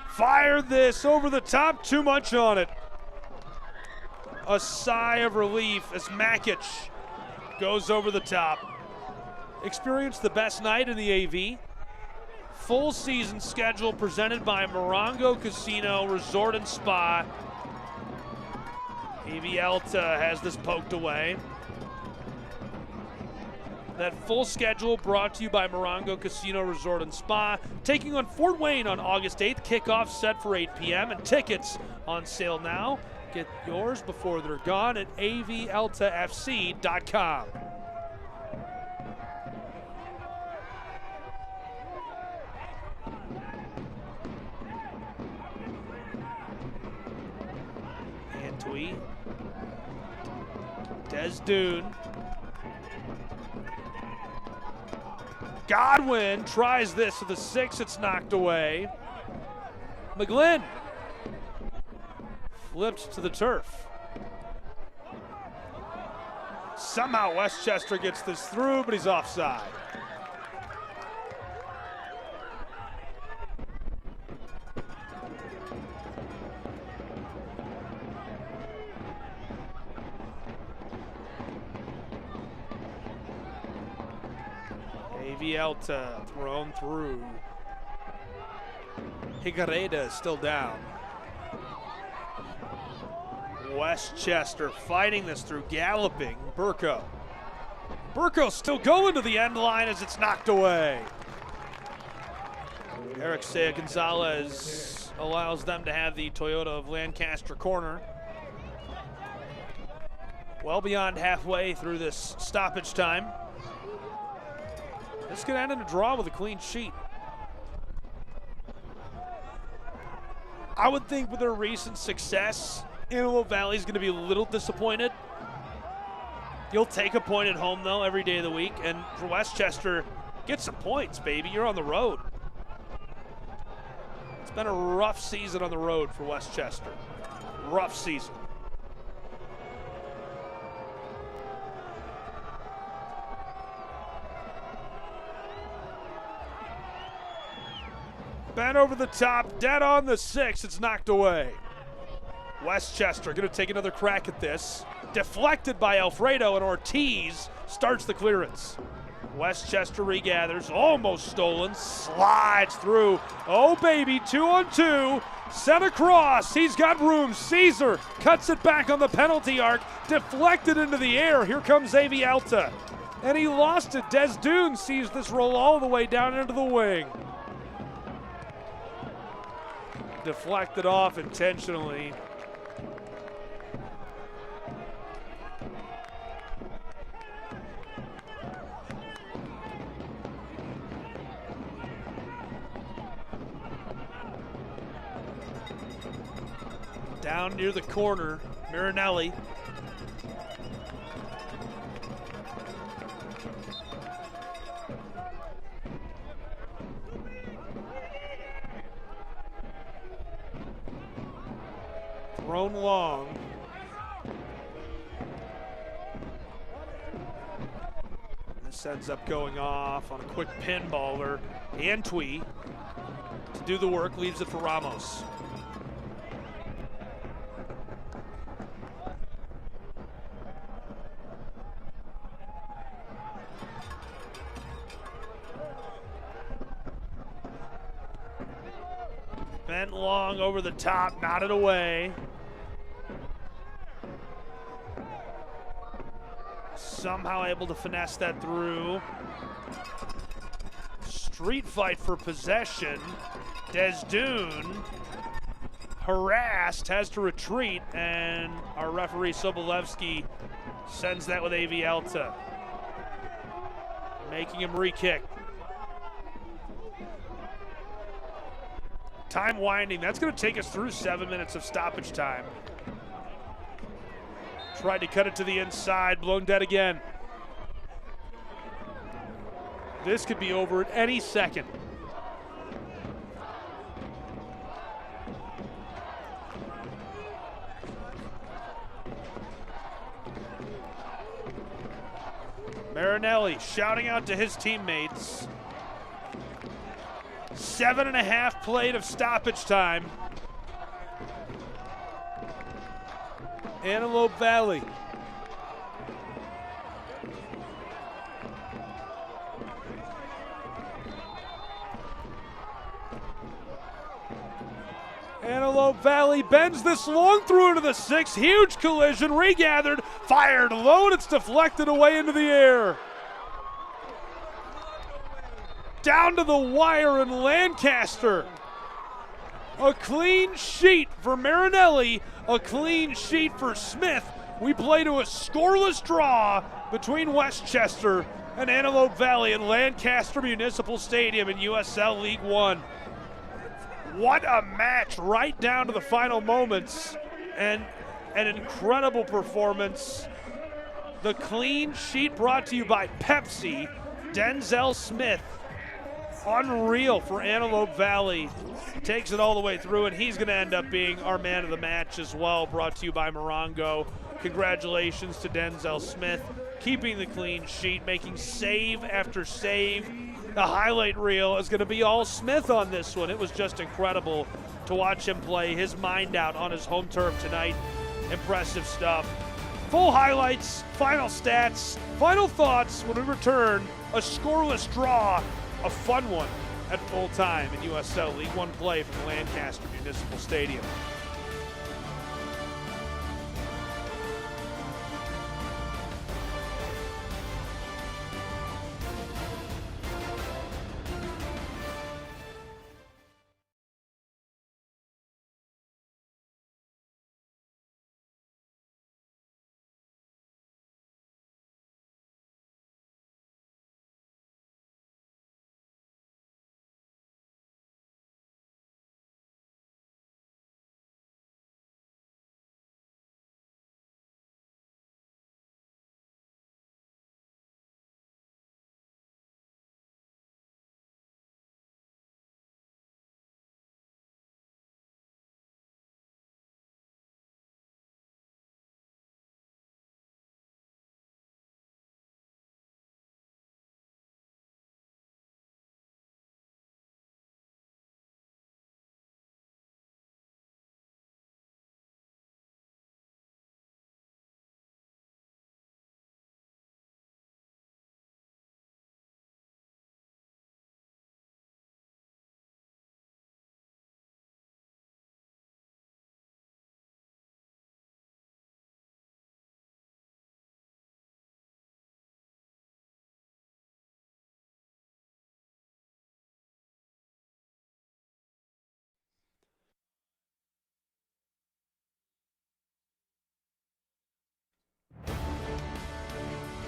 Fired this over the top, too much on it. A sigh of relief as Makic goes over the top. Experienced the best night in the AV. Full season schedule presented by Morongo Casino Resort and Spa. AV Alta has this poked away. That full schedule brought to you by Morongo Casino Resort and Spa. Taking on Fort Wayne on August 8th. Kickoff set for 8 p.m. and tickets on sale now. Get yours before they're gone at avaltafc.com. Antwi. Desdune. Godwin tries this to the 6. It's knocked away. McGlynn flipped to the turf. Somehow Westchester gets this through, but he's offside. AV Alta thrown through. Higareda still down. Westchester fighting this through, galloping. Burko. Burko still going to the end line as it's knocked away. Eric Sea Gonzalez allows them to have the Toyota of Lancaster corner. Well beyond halfway through this stoppage time. This could end in a draw with a clean sheet. I would think with their recent success, Antelope Valley is going to be a little disappointed. You'll take a point at home, though, every day of the week. And for Westchester, get some points, baby. You're on the road. It's been a rough season on the road for Westchester. Rough season. Bent over the top, dead on the 6. It's knocked away. Westchester going to take another crack at this. Deflected by Alfredo, and Ortiz starts the clearance. Westchester regathers, almost stolen, slides through. Oh, baby, 2-on-2. Set across. He's got room. Caesar cuts it back on the penalty arc. Deflected into the air. Here comes AV Alta. And he lost it. Desdune sees this roll all the way down into the wing. Deflected off intentionally. Down near the corner, Marinelli. Thrown long. This ends up going off on a quick pinballer. Antwi to do the work, leaves it for Ramos. Bent long over the top, knotted away. Somehow able to finesse that through. Street fight for possession. Desdune harassed, has to retreat, and our referee Sobolewski sends that with AV Alta, making him re-kick. Time winding. That's going to take us through 7 minutes of stoppage time. Tried to cut it to the inside, blown dead again. This could be over at any second. Marinelli shouting out to his teammates. 7.5 played of stoppage time. Antelope Valley. Antelope Valley bends this long through into the 6. Huge collision, regathered, fired low, and it's deflected away into the air. Down to the wire in Lancaster. A clean sheet for Marinelli, a clean sheet for Smith. We play to a scoreless draw between Westchester and Antelope Valley in Lancaster Municipal Stadium in USL League One. What a match, right down to the final moments, and an incredible performance. The clean sheet brought to you by Pepsi. Denzel Smith, unreal for Antelope Valley. Takes it all the way through, and he's going to end up being our man of the match as well, brought to you by Morongo. Congratulations to Denzel Smith, keeping the clean sheet, making save after save. The highlight reel is going to be all Smith on this one. It was just incredible to watch him play his mind out on his home turf tonight. Impressive stuff. Full highlights, final stats, final thoughts when we return. A scoreless draw, a fun one at full time in USL League One play from Lancaster Municipal Stadium.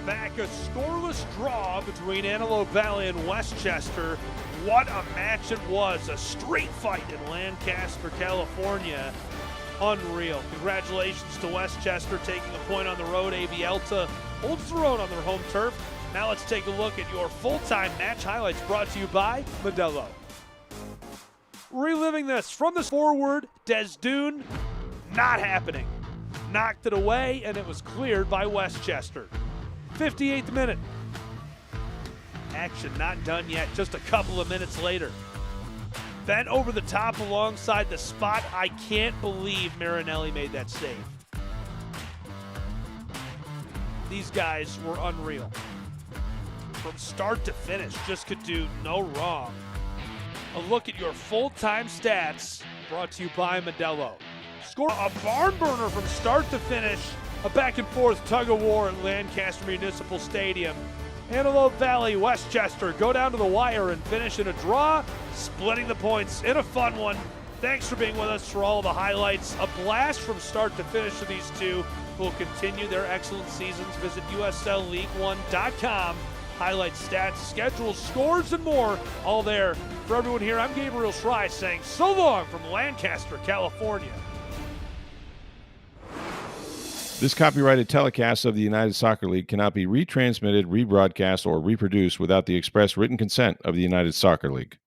Back, a scoreless draw between Antelope Valley and Westchester. What a match it was. A street fight in Lancaster, California. Unreal. Congratulations to Westchester taking a point on the road. AV Alta holds their own on their home turf. Now let's take a look at your full-time match highlights brought to you by Modelo. Reliving this from the forward, Des Dune, not happening. Knocked it away, and it was cleared by Westchester. 58th minute. Action not done yet, just a couple of minutes later. Bent over the top alongside the spot. I can't believe Marinelli made that save. These guys were unreal. From start to finish, just could do no wrong. A look at your full-time stats brought to you by Modelo. Score a barn burner from start to finish. A back-and-forth tug-of-war at Lancaster Municipal Stadium. Antelope Valley, Westchester go down to the wire and finish in a draw, splitting the points in a fun one. Thanks for being with us for all the highlights. A blast from start to finish for these two who will continue their excellent seasons. Visit USLLeague1.com. Highlights, stats, schedules, scores, and more, all there. For everyone here, I'm Gabriel Schrei saying so long from Lancaster, California. This copyrighted telecast of the United Soccer League cannot be retransmitted, rebroadcast, or reproduced without the express written consent of the United Soccer League.